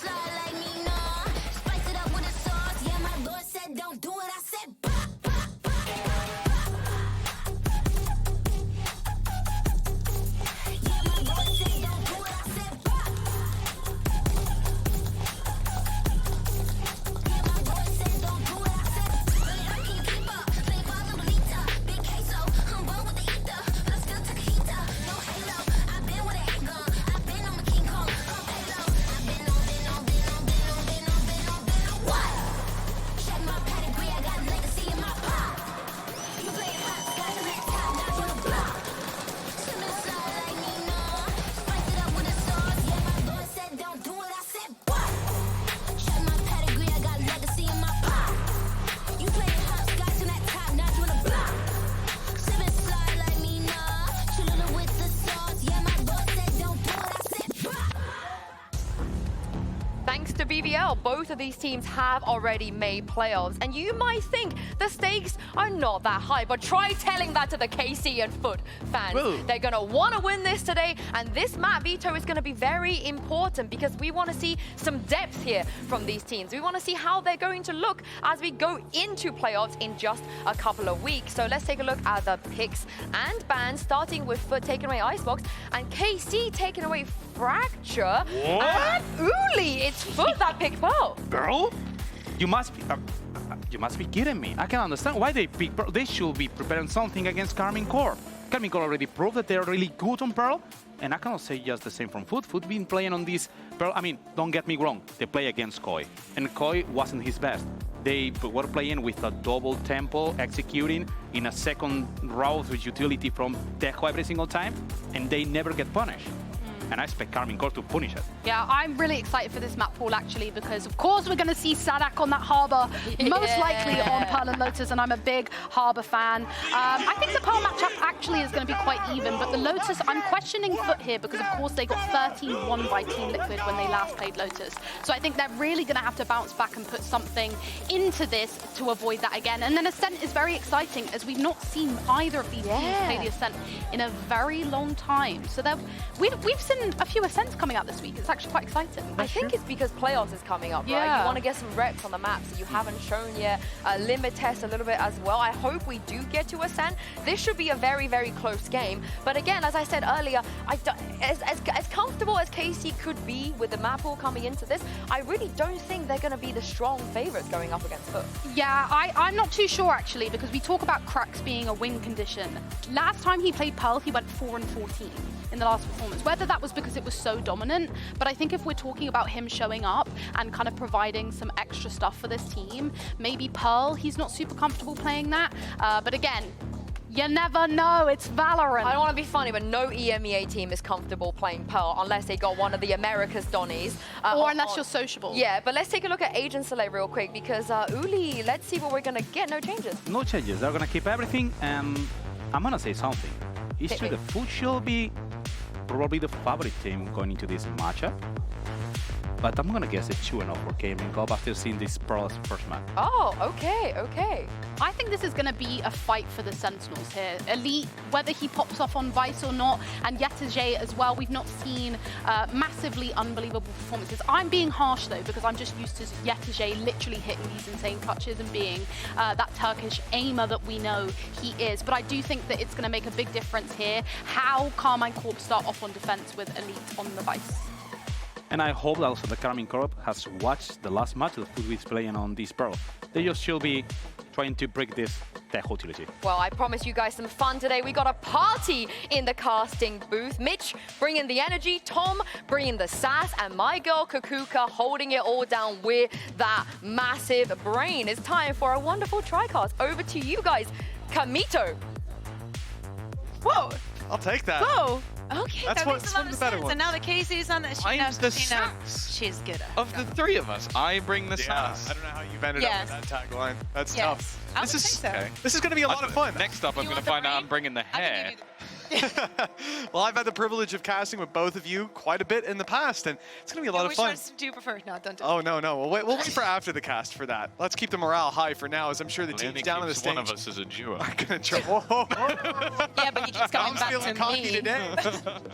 slide like me, nah. Spice it up with a sauce. Yeah, my Lord said don't do it. I said, bah, bah, bah. Yeah, my Lord said don't do it. I said, bah. Yeah, my Lord said don't do it. I said, but I can't keep up. Play by a little liter. Big queso. I'm born with the ether, but I still took a heater. No halo. I've been with a hate gun. I've been on my King Kong. I'm halo. I've been on. What? Check my pedigree. I got legacy in my pop. You play hot, got the next top notch on the block. Swimming slide like me, nah. Spice it up with a sauce. Yeah, my Lord said don't do it. I said what? Check my pedigree. I got legacy in my pop. You play hot, got the next top notch on the block. Swimming slide like me, nah. Chillin' with the sauce. Yeah, my Lord said don't do it. I said what? Thanks to BBL, both of these teams have already made playoffs. And you might think the stakes are not that high, but try telling that to the KC and FUT fans. Whoa. They're going to want to win this today. And this map veto is going to be very important because we want to see some depth here from these teams. We want to see how they're going to look as we go into playoffs in just a couple of weeks. So let's take a look at the picks and bans, starting with FUT taking away Icebox and KC taking away Fracture. What? And Uli, it's FUT that picked Pearl. Pearl? You must be kidding me. I can understand why they pick Pearl. They should be preparing something against Karmine Corp. Karmine Corp already proved that they're really good on Pearl. And I cannot say just the same from FUT. FUT been playing on this Pearl. I mean, don't get me wrong. They play against Koi. And Koi wasn't his best. They were playing with a double tempo, executing in a second route with utility from Tejo every single time. And they never get punished. And I expect Karmine Corp to punish it. Yeah, I'm really excited for this map pool actually because of course we're going to see Sadak on that Harbor, most likely on Pearl and Lotus, and I'm a big Harbor fan. I think the Pearl matchup actually is going to be quite even, but the Lotus, I'm questioning FUT here because of course they got 13-1 by Team Liquid when they last played Lotus. So I think they're really going to have to bounce back and put something into this to avoid that again. And then Ascent is very exciting as we've not seen either of these teams play the Ascent in a very long time. So we've seen a few Ascents coming out this week. It's actually quite exciting. I think it's because playoffs is coming up, right? You want to get some reps on the maps that you haven't shown yet. Limit test a little bit as well. I hope we do get to Ascent. This should be a very, very close game. But again, as I said earlier, as comfortable as KC could be with the map pool coming into this, I really don't think they're going to be the strong favorites going up against FUT. Yeah, I'm not too sure actually because we talk about Crux being a win condition. Last time he played Pearl, he went 4-14 in the last performance. Whether that was because it was so dominant, but I think if we're talking about him showing up and kind of providing some extra stuff for this team, maybe Pearl, he's not super comfortable playing that. But again, you never know, it's Valorant. I don't want to be funny, but no EMEA team is comfortable playing Pearl unless they got one of the Americas Donnies. Or unless you're sociable. Yeah, but let's take a look at Agent Soleil real quick because Uli, let's see what we're going to get. No changes. No changes. They're going to keep everything. And I'm going to say something. It's true the FUT should be probably the favorite team going into this matchup. But I'm going to guess a 2-0 for Karmine Corp after seeing this Pearl's first match. Oh, okay, okay. I think this is going to be a fight for the Sentinels here. Elite, whether he pops off on Vice or not, and Yetajay as well. We've not seen massively unbelievable performances. I'm being harsh though, because I'm just used to Yetajay literally hitting these insane clutches and being that Turkish aimer that we know he is. But I do think that it's going to make a big difference here how Karmine Corp start off on defense with Elite on the Vice. And I hope that also the Karmine Corp has watched the last match that FUT is playing on this Pearl. They just should be trying to break this Tejo utility. Well, I promised you guys some fun today. We got a party in the casting booth. Mitch bringing the energy, Tom bringing the sass, and my girl Kakuka holding it all down with that massive brain. It's time for a wonderful TriCast. Over to you guys. Kamito. Whoa. I'll take that. Whoa. Okay, That's that makes a lot of the better sense. ones. And now that Casey's on that, she knows, the she knows sass. she's good. Of the three of us, I bring the sass. I don't know how you've ended up with that tagline. That's tough. I would say so. This is going to be a lot of fun. Next up, I'm going to find out I'm bringing the hair. Well, I've had the privilege of casting with both of you quite a bit in the past, and it's going to be a lot of Which fun. ones do you prefer? No, don't do it. Oh, no, no. We'll wait for after the cast for that. Let's keep the morale high for now, as I'm sure the teams down on the stage one of us is a duo. are going to try. Whoa. Yeah, but he keeps coming I'm back feeling to cocky me. today.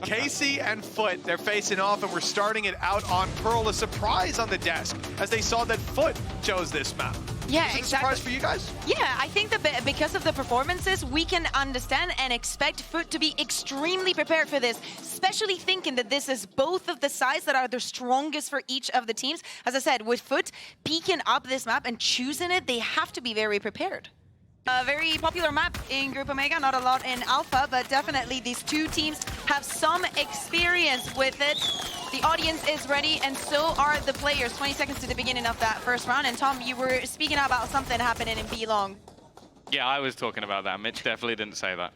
Casey and FUT, they're facing off, and we're starting it out on Pearl. A surprise on the desk, as they saw that FUT chose this map. Yeah, Was it a exactly. surprise for you guys? Yeah, I think that because of the performances, we can understand and expect FUT to be extremely prepared for this, especially thinking that this is both of the sides that are the strongest for each of the teams. As I said, with FUT peeking up this map and choosing it, they have to be very prepared. A very popular map in Group Omega, not a lot in Alpha, but definitely these two teams have some experience with it. The audience is ready, and so are the players. 20 seconds to the beginning of that first round. And Tom, you were speaking about something happening in B-Long. Yeah, I was talking about that. Mitch definitely didn't say that.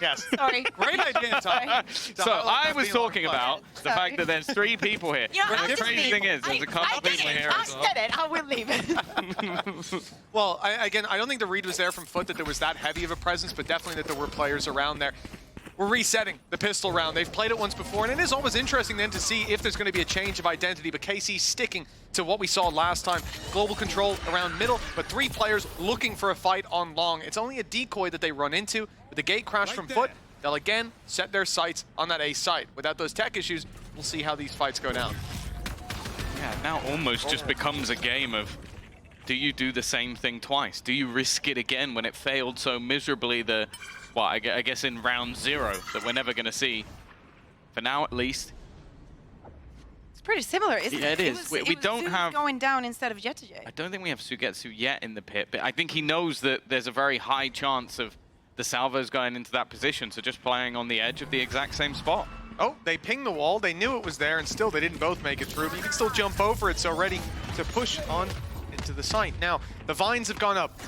Yes. Sorry. Great idea, Tom. So I was talking about the fact that there's 3 people here. You know, But I'll the just crazy leave. thing is, there's a couple people here as well. I said it. I will leave it. Well, again, I don't think the read was there from FUT that there was that heavy of a presence, but definitely that there were players around there. We're resetting the pistol round. They've played it once before, and it is always interesting then to see if there's going to be a change of identity, but KC sticking to what we saw last time. Global control around middle, but 3 players looking for a fight on long. It's only a decoy that they run into. With the gate crash from FUT, they'll again set their sights on that A site. Without those tech issues, we'll see how these fights go down. Yeah, now almost just becomes a game of, do you do the same thing twice? Do you risk it again when it failed so miserably well, I guess in round 0 that we're never going to see, for now at least. It's pretty similar, isn't Yeah, it? it is. We don't Zeus have... going down instead of Jetijay. I don't think we have Sugetsu yet in the pit, but I think he knows that there's a very high chance of the salvos going into that position, so just playing on the edge of the exact same spot. Oh, they pinged the wall. They knew it was there, and still they didn't both make it through. But you can still jump over it, so ready to push on into the site. Now, the vines have gone up.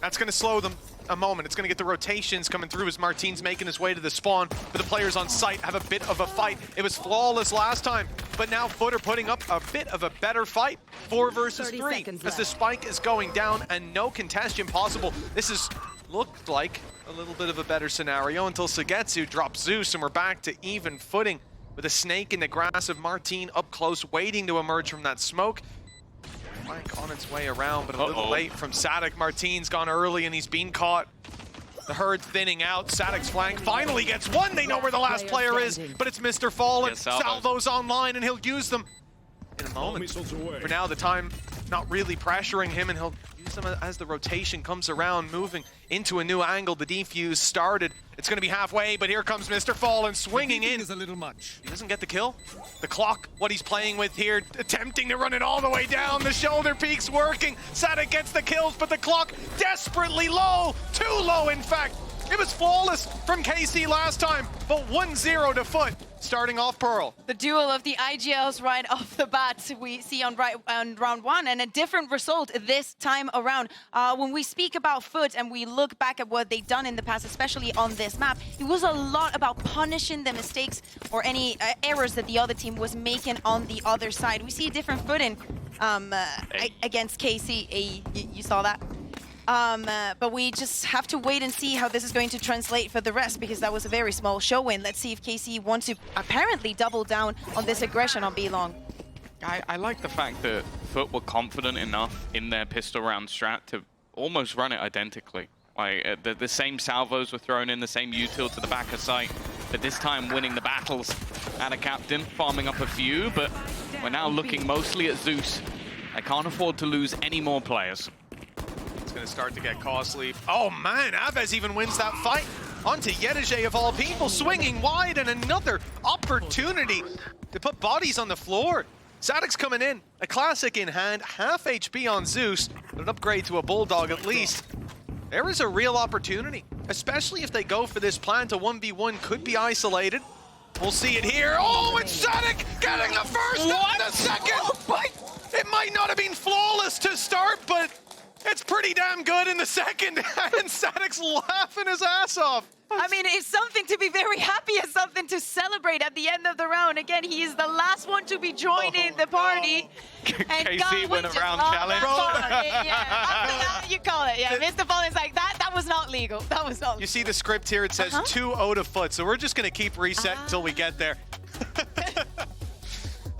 That's going to slow them a moment. It's going to get the rotations coming through as Martin's making his way to the spawn. But the players on site have a bit of a fight. It was flawless last time, but now FUT are putting up a bit of a better fight. 4 versus 3 as the spike is going down and no contention possible. This is looked like a little bit of a better scenario until Sugetsu drops Zeus, and we're back to even footing with a snake in the grass of Martin up close, waiting to emerge from that smoke. Flank on its way around, but a little late from Sadek. Martin's gone early and he's been caught. The herd thinning out. Sadek's flank finally gets one. They know where the last player is, but it's Mr. Fallen. Yes, Salvos. Salvo's online and he'll use them in a moment. For now, the time not really pressuring him, and he'll use them as the rotation comes around, moving into a new angle. The defuse started. It's going to be halfway, but here comes Mr. Fallen swinging in. Is a little much. He doesn't get the kill. The clock, what he's playing with here, attempting to run it all the way down. The shoulder peak's working. Sadek gets the kills, but the clock desperately low. Too low, in fact. It was flawless from KC last time, but 1-0 to FUT, starting off Pearl. The duel of the IGLs right off the bat we see on round 1, and a different result this time around. When we speak about FUT and we look back at what they've done in the past, especially on this map, it was a lot about punishing the mistakes or any errors that the other team was making on the other side. We see a different footing against KC. You saw that? But we just have to wait and see how this is going to translate for the rest, because that was a very small show-in. Let's see if KC wants to apparently double down on this aggression on B-Long. I like the fact that FUT were confident enough in their pistol round strat to almost run it identically. Like the same salvos were thrown in, the same util to the back of site, but this time winning the battles at a captain, farming up a few, but we're now looking mostly at Zeus. I can't afford to lose any more players. Going to start to get costly. Oh man, Aves even wins that fight. Onto Jetijay of all people, swinging wide, and another opportunity to put bodies on the floor. Sadek's coming in, a classic in hand, half HP on Zeus, but an upgrade to a Bulldog at least. There is a real opportunity, especially if they go for this plan to 1v1, could be isolated. We'll see it here. Oh, it's Sadek getting the first and the second. It might not have been flawless to start, but It's pretty damn good in the second, and Static's laughing his ass off. I mean, it's something to be very happy and something to celebrate at the end of the round. Again, he is the last one to be joining the party. And KC God, went just around love challenge. that. Yeah, after that, you call it. Yeah, Mr. Fallen's like, that was not legal. That was not legal. You see the script here, it says 2-0 to FUT, so we're just going to keep reset until we get there.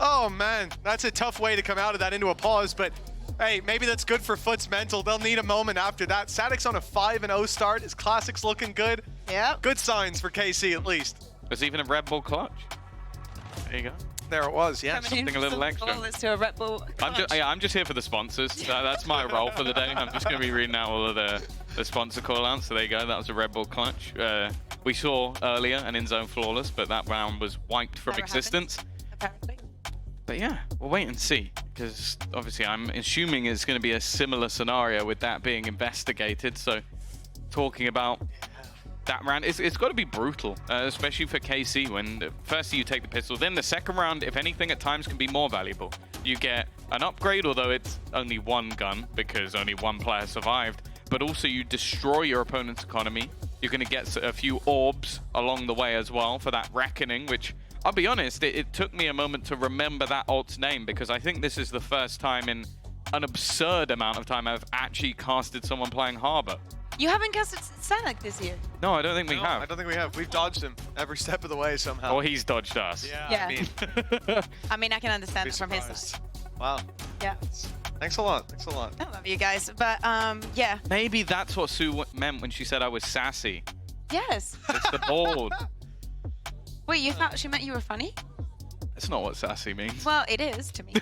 Oh, man, that's a tough way to come out of that into a pause, but hey, maybe that's good for FUT's mental. They'll need a moment after that. Static's on a 5-0 start. His classic's looking good. Yeah. Good signs for KC, at least. There's even a Red Bull clutch. There you go. There it was, yeah. Something a little extra. To a Red Bull I'm just here for the sponsors. That's my role for the day. I'm just going to be reading out all of the sponsor call-outs. So there you go. That was a Red Bull clutch. We saw earlier an in-zone flawless, but that round was wiped from existence. apparently. But yeah, we'll wait and see, because obviously I'm assuming it's going to be a similar scenario with that being investigated. So talking about that round, it's got to be brutal, especially for KC, when firstly you take the pistol, then the second round, if anything, at times can be more valuable. You get an upgrade, although it's only one gun because only one player survived, but also you destroy your opponent's economy. You're going to get a few orbs along the way as well for that reckoning, which I'll be honest, it took me a moment to remember that alt's name, because I think this is the first time in an absurd amount of time I've actually casted someone playing Harbor. You haven't casted Sanic this year. No, I don't think we have. I don't think we have. We've dodged him every step of the way somehow. Or he's dodged us. Yeah. I I mean, I can understand be it from his surprised. side. Wow. Yeah. Thanks a lot. Thanks a lot. I love you guys. But yeah. Maybe that's what Sue meant when she said I was sassy. Yes. It's the board. Wait, you thought she meant you were funny? That's not what sassy means. Well, it is to me.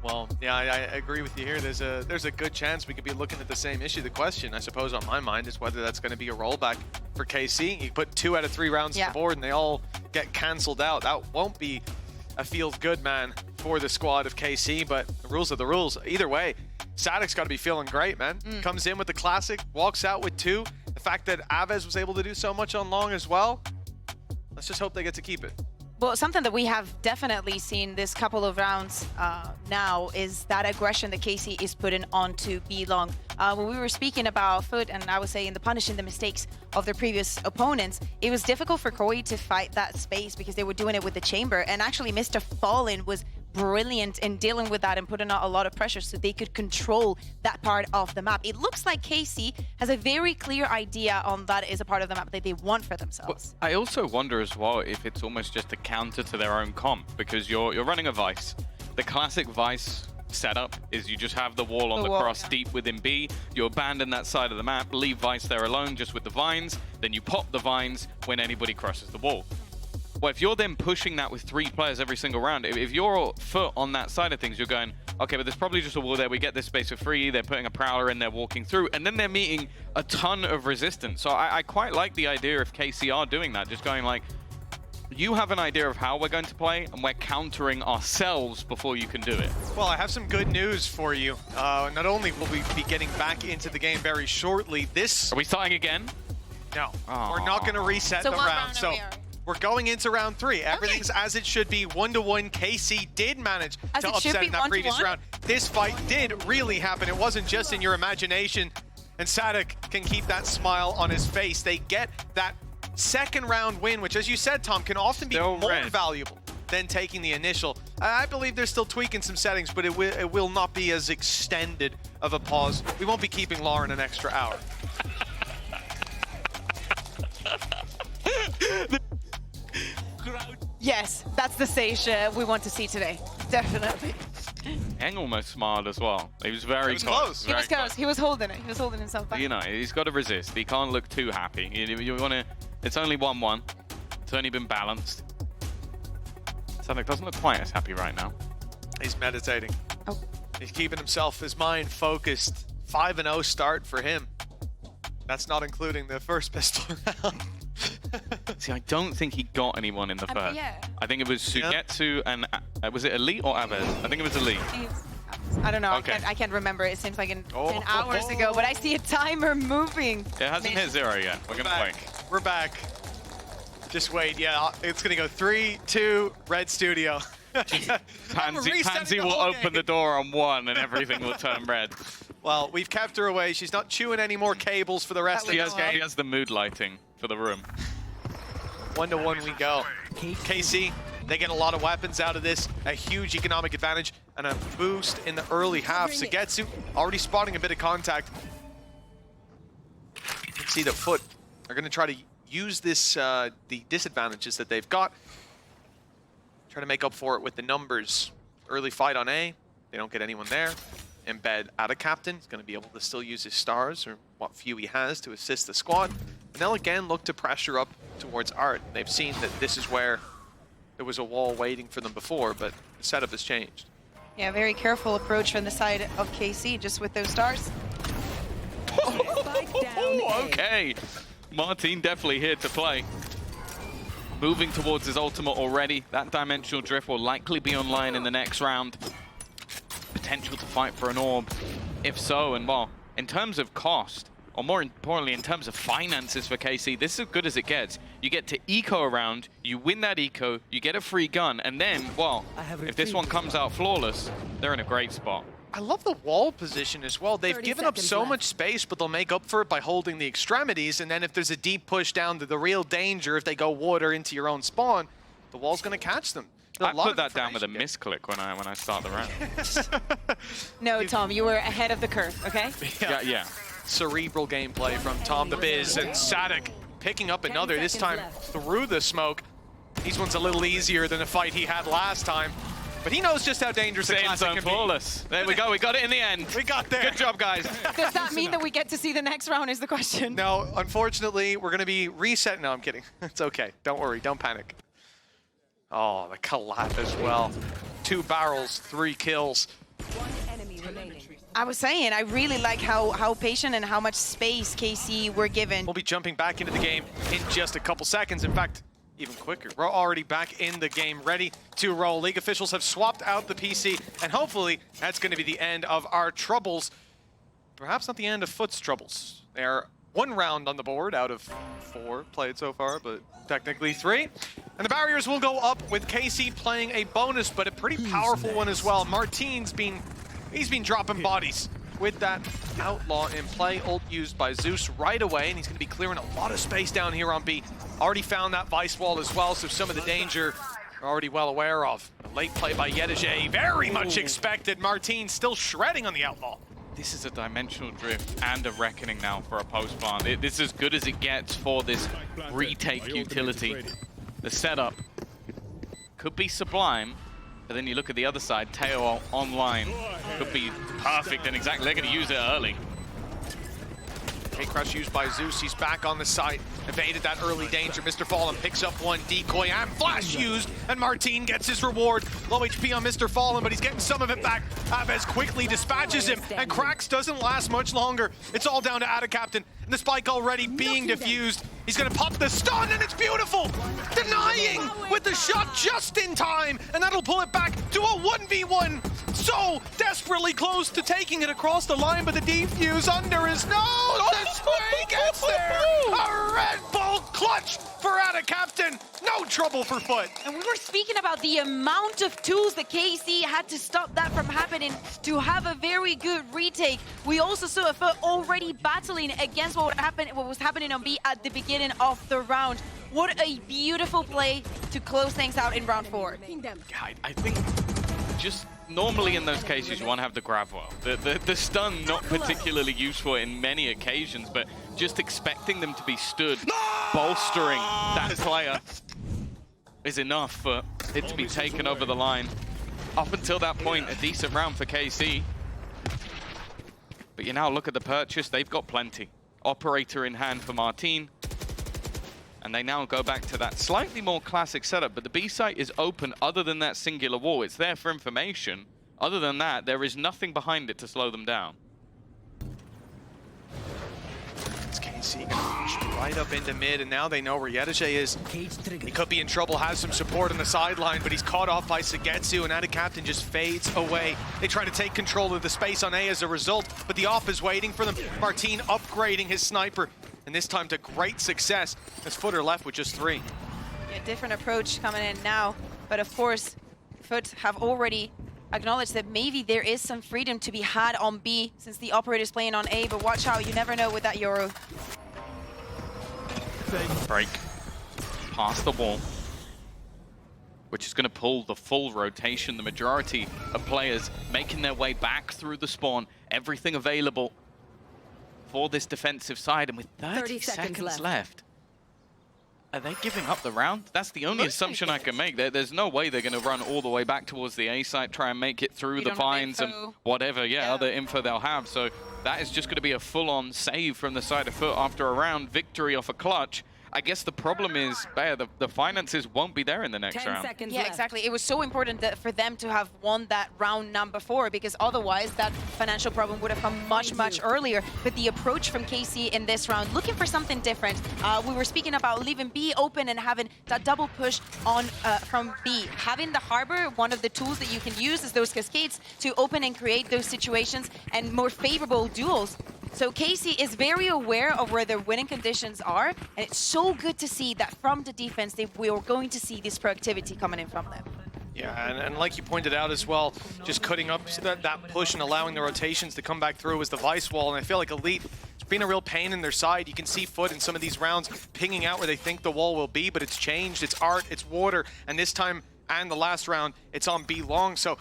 Well, yeah, I agree with you here. There's a good chance we could be looking at the same issue. The question, I suppose, on my mind is whether that's going to be a rollback for KC. You put 2 out of 3 rounds on the board and they all get cancelled out. That won't be a feel-good man for the squad of KC, but the rules are the rules. Either way, Static's got to be feeling great, man. Comes in with the classic, walks out with 2. The fact that Aves was able to do so much on long as well, let's just hope they get to keep it. Well, something that we have definitely seen this couple of rounds now is that aggression that KC is putting onto B-Long. When we were speaking about FUT, and I was saying the punishing the mistakes of their previous opponents, it was difficult for Koi to fight that space because they were doing it with the chamber. And actually, Mr. Fallen was brilliant in dealing with that and putting out a lot of pressure so they could control that part of the map. It looks like KC has a very clear idea on that is a part of the map that they want for themselves. Well, I also wonder as well if it's almost just a counter to their own comp, because you're running a Vice. The classic Vice setup is you just have the wall on the cross deep within B, you abandon that side of the map, leave Vice there alone just with the vines, then you pop the vines when anybody crosses the wall. Well, if you're then pushing that with 3 players every single round, if you're FUT on that side of things, you're going, okay, but there's probably just a wall there, we get this space for free, they're putting a Prowler in, they're walking through, and then they're meeting a ton of resistance. So I quite like the idea of KC are doing that, just going like, you have an idea of how we're going to play, and we're countering ourselves before you can do it. Well, I have some good news for you. Not only will we be getting back into the game very shortly, this... Are we starting again? No, we're not going to reset the round. So we're going into round 3. Everything's as it should be, 1-1. KC did manage to upset in that previous round. This fight did really happen. It wasn't just in your imagination. And Static can keep that smile on his face. They get that second round win, which, as you said, Tom, can often be more valuable than taking the initial. I believe they're still tweaking some settings, but it will not be as extended of a pause. We won't be keeping Lauren an extra hour. Yes, that's the stage we want to see today. Definitely. Eng almost smiled as well. He was very close. He was close. He was holding it. He was holding himself back. You know, he's got to resist. He can't look too happy. You want to... It's only 1-1. It's only been balanced. Sonic doesn't look quite as happy right now. He's meditating. Oh. He's keeping his mind focused. 5-0 start for him. That's not including the first pistol round. See, I don't think he got anyone in the first. Yeah. I think it was Sugetsu and... was it Elite or Aves? I think it was Elite. I don't know. Okay. I can't remember. It seems like 10 hours ago, but I see a timer moving. It hasn't hit 0 yet. We're going to wait. We're back. Just wait. Yeah, it's going to go 3, 2, Red Studio. Pansy will open the door on one and everything will turn red. Well, we've kept her away. She's not chewing any more cables for the rest of this game. She has the mood lighting for the room. 1-1 we go. KC, they get a lot of weapons out of this, a huge economic advantage, and a boost in the early half. Sugetsu already spotting a bit of contact. You can see that FUT are going to try to use this, the disadvantages that they've got. Try to make up for it with the numbers. Early fight on A, they don't get anyone there. Embed at a captain, he's going to be able to still use his stars, or what few he has, to assist the squad. And they'll again look to pressure up towards Art. They've seen that this is where there was a wall waiting for them before, but the setup has changed. Yeah, very careful approach from the side of KC, just with those stars. Okay, Martin definitely here to play. Moving towards his ultimate already. That dimensional drift will likely be online in the next round. Potential to fight for an orb. If so, and well, in terms of cost, or more importantly, in terms of finances for KC, this is as good as it gets. You get to eco around, you win that eco, you get a free gun, and then, well, if this one comes out flawless, they're in a great spot. I love the wall position as well. They've given up so much space, but they'll make up for it by holding the extremities, and then if there's a deep push down to the real danger, if they go water into your own spawn, the wall's going to catch them. I put that down with a misclick when I start the round. No, Tom, you were ahead of the curve, okay? Yeah. Cerebral gameplay from Tom the Biz, and Sadek picking up another, this time through the smoke. These ones a little easier than the fight he had last time, but he knows just how dangerous the classic can be. Flawless. There we go, we got it in the end. We got there. Good job, guys. Does that mean that we get to see the next round is the question? No, unfortunately, we're going to be resetting. No, I'm kidding. It's okay. Don't worry. Don't panic. Oh, the collat as well. 2 barrels, 3 kills. I was saying, I really like how patient and how much space KC were given. We'll be jumping back into the game in just a couple seconds. In fact, even quicker. We're already back in the game, ready to roll. League officials have swapped out the PC, and hopefully that's going to be the end of our troubles. Perhaps not the end of FUT's troubles. They're 1 round on the board out of 4 played so far, but technically 3. And the barriers will go up with KC playing a bonus, but a pretty powerful one as well. Martin's been dropping bodies with that outlaw in play. Ult used by Zeus right away, and he's going to be clearing a lot of space down here on B. Already found that vice wall as well, so some of the danger are already well aware of. A late play by Yedije, very much expected. Martin still shredding on the outlaw. This is a dimensional drift and a reckoning now for a post plant. This is as good as it gets for this retake utility. The setup could be sublime, but then you look at the other side, Teo online could be perfect and exactly. They're going to use it early. K-Crush used by Zeus, he's back on the site, evaded that early danger. Mr. Fallen picks up 1 decoy and flash used, and Martin gets his reward. Low HP on Mr. Fallen, but he's getting some of it back. Aves quickly dispatches him, and Krax doesn't last much longer. It's all down to Ada Captain, and the spike already being diffused. He's gonna pop the stun, and it's beautiful! Denying with the shot just in time, and that'll pull it back to a 1v1. So desperately close to taking it across the line, but the defuse under his nose. The spray gets there. A Red Bull clutch for Ada Captain. No trouble for FUT. And we were speaking about the amount of tools that KC had to stop that from happening to have a very good retake. We also saw FUT already battling against what was happening on B at the beginning of the round. What a beautiful play to close things out in round 4. I think just normally in those cases you want to have the grab well. The stun not particularly useful in many occasions, but just expecting them to be stood bolstering that player is enough for it to be taken over the line. Up until that point, a decent round for KC. But you now look at the purchase, they've got plenty. Operator in hand for Martin. And they now go back to that slightly more classic setup, but the B site is open other than that singular wall. It's there for information. Other than that, there is nothing behind it to slow them down. It's KC gonna push right up into mid, and now they know where Yedije is. He could be in trouble, has some support on the sideline, but he's caught off by Sugetsu, and Ada Captain just fades away. They try to take control of the space on A as a result, but the off is waiting for them. Martin upgrading his sniper, and this time to great success as FUT are left with just 3. A different approach coming in now, but of course, FUT have already acknowledged that maybe there is some freedom to be had on B since the operator's playing on A, but watch out, you never know with that Yoru. Break. Past the wall. Which is going to pull the full rotation. The majority of players making their way back through the spawn. Everything available for this defensive side. And with 30 seconds left, are they giving up the round? That's the only assumption I can make. There's no way they're going to run all the way back towards the A site, try and make it through the vines and whatever, other info they'll have. So that is just going to be a full-on save from the side of FUT after a round victory off a clutch. I guess the problem is, the finances won't be there in the next round. Yeah, exactly. It was so important that for them to have won that round number 4, because otherwise that financial problem would have come much, much earlier. But the approach from KC in this round, looking for something different. We were speaking about leaving B open and having that double push on from B. Having the harbor, one of the tools that you can use is those cascades to open and create those situations and more favorable duels. So KC is very aware of where their winning conditions are, and it's so good to see that from the defense, we are going to see this proactivity coming in from them. Yeah, and like you pointed out as well, just cutting up that push and allowing the rotations to come back through was the Vice wall, and I feel like Elite, it's been a real pain in their side. You can see FUT in some of these rounds pinging out where they think the wall will be, but it's changed, it's art, it's water, and this time, and the last round, it's on B long, so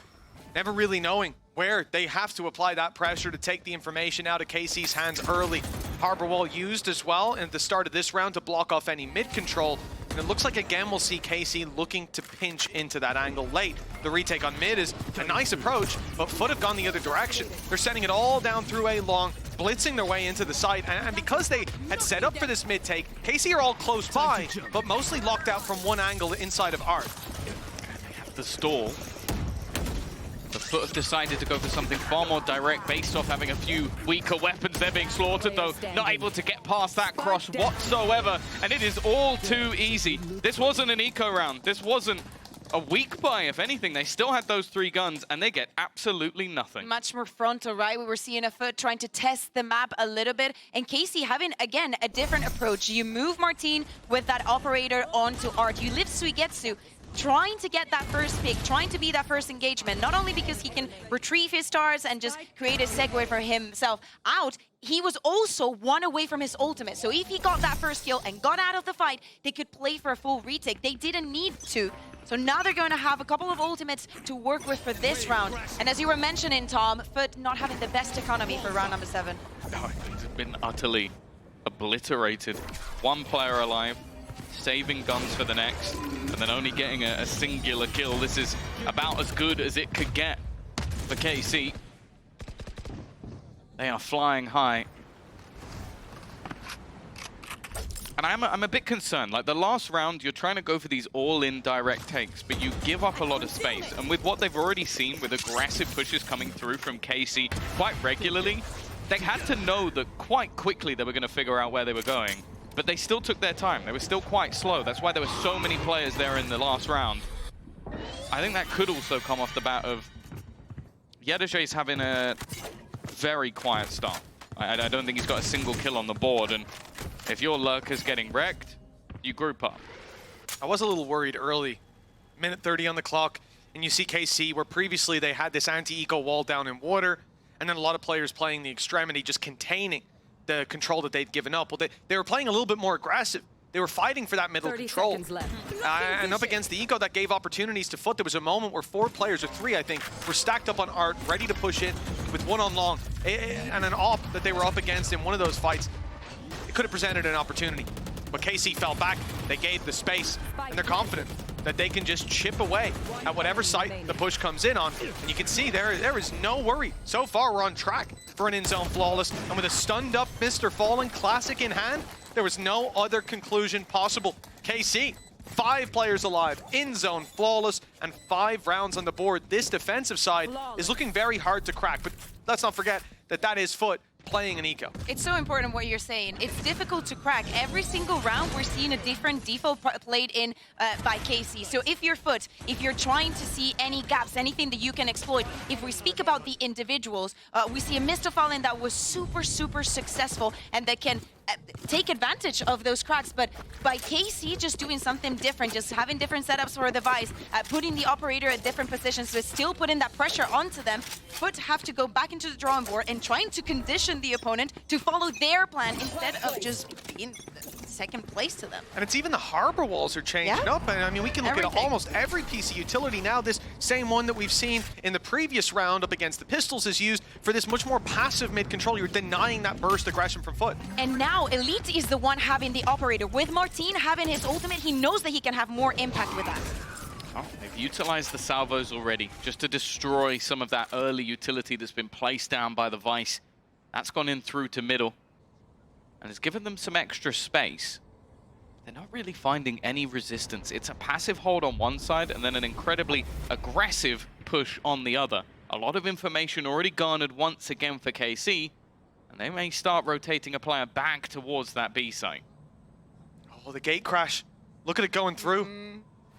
never really knowing where they have to apply that pressure to take the information out of KC's hands early. Harbor wall used as well at the start of this round to block off any mid control. And it looks like again we'll see KC looking to pinch into that angle late. The retake on mid is a nice approach, but FUT have gone the other direction. They're sending it all down through A long, blitzing their way into the site. And because they had set up for this mid take, KC are all close by, but mostly locked out from one angle inside of Art. They have the stall. The FUT have decided to go for something far more direct based off having a few weaker weapons. They're being slaughtered though, not able to get past that cross whatsoever. And it is all too easy. This wasn't an eco round. This wasn't a weak buy, if anything. They still had those 3 guns and they get absolutely nothing. Much more frontal, right? We were seeing a FUT trying to test the map a little bit, and KC having, again, a different approach. You move Martin with that operator onto Art. You live Suigetsu, trying to get that first pick, trying to be that first engagement, not only because he can retrieve his stars and just create a segue for himself out, he was also 1 away from his ultimate. So if he got that first kill and got out of the fight, they could play for a full retake. They didn't need to. So now they're going to have a couple of ultimates to work with for this round. And as you were mentioning, Tom, FUT not having the best economy for round number 7. No, it's been utterly obliterated. 1 player alive, saving guns for the next, and then only getting a singular kill. This is about as good as it could get for KC. They are flying high. And I'm a bit concerned. Like the last round, you're trying to go for these all-in direct takes, but you give up a lot of space. And with what they've already seen, with aggressive pushes coming through from KC quite regularly, they had to know that quite quickly they were going to figure out where they were going. But they still took their time. They were still quite slow. That's why there were so many players there in the last round. I think that could also come off the bat of Yadajay's having a very quiet start. I don't think he's got a single kill on the board, and if your lurker's getting wrecked, you group up. I was a little worried early. Minute 30 on the clock, and you see KC, where previously they had this anti-eco wall down in water, and then a lot of players playing the extremity, just containing the control that they'd given up. Well, they were playing a little bit more aggressive. They were fighting for that middle control. And up against the eco, that gave opportunities to FUT. There was a moment where 4 players, or 3 I think, were stacked up on Art, ready to push in with 1 on long, and an op that they were up against in one of those fights. It could have presented an opportunity, but KC fell back. They gave the space, and they're confident that they can just chip away at whatever site the push comes in on. And you can see there is no worry. So far, we're on track for an in-zone flawless, and with a stunned up Mr. Fallen Classic in hand, there was no other conclusion possible. KC, 5 players alive, in-zone flawless, and 5 rounds on the board. This defensive side is looking very hard to crack, but let's not forget that that is FUT playing an eco. It's so important what you're saying. It's difficult to crack. Every single round, we're seeing a different default played in by KC. So if you're FUT, if you're trying to see any gaps, anything that you can exploit, if we speak about the individuals, we see a Mr. Fallen that was super, super successful and that can take advantage of those cracks. But by KC just doing something different, just having different setups for the Vice, putting the operator at different positions, but still putting that pressure onto them, FUT have to go back into the drawing board and trying to condition the opponent to follow their plan instead of just being second place to them. And it's even the harbor walls are changing up. And I mean, we can look at almost every piece of utility now. This same one that we've seen in the previous round up against the Pistols is used for this much more passive mid control. You're denying that burst aggression from FUT. And now Elite is the one having the operator. With Martin having his ultimate, he knows that he can have more impact with that. Oh, they've utilized the salvos already just to destroy some of that early utility that's been placed down by the Vice. That's gone in through to middle. And it's given them some extra space. They're not really finding any resistance. It's a passive hold on one side and then an incredibly aggressive push on the other. A lot of information already garnered once again for KC, and they may start rotating a player back towards that B site. Oh, the gate crash. Look at it going through.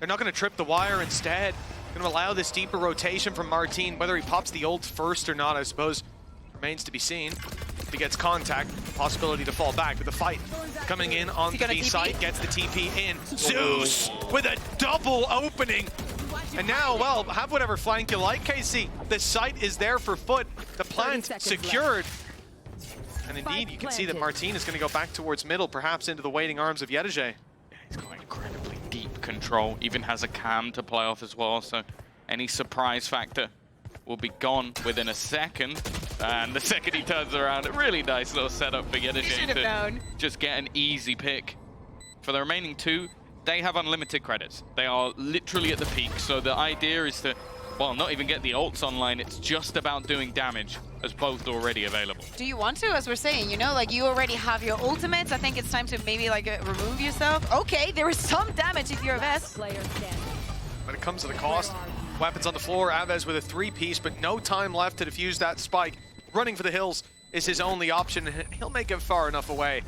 They're not going to trip the wire instead. Going to allow this deeper rotation from Martin. Whether he pops the ult first or not, I suppose, remains to be seen. If he gets contact, possibility to fall back. But the fight coming in on the B site, gets the TP in. Zeus with a double opening. And now, well, have whatever flank you like, KC. The site is there for FUT. The plant secured. And indeed, you can see that Martin is going to go back towards middle, perhaps into the waiting arms of Yedege. Yeah, he's got incredibly deep control, even has a cam to play off as well, so any surprise factor will be gone within a second. And the second he turns around, a really nice little setup for Yedege to just get an easy pick. For the remaining two, they have unlimited credits. They are literally at the peak, so the idea is to, well, not even get the ults online, it's just about doing damage, as both already available. Do you want to, as we're saying, you know, like you already have your ultimates. I think it's time to maybe like remove yourself. Okay, there is some damage if you're Aves. But it comes at a cost. Weapons on the floor, Aves with a 3-piece, but no time left to defuse that spike. Running for the hills is his only option, and he'll make it far enough away.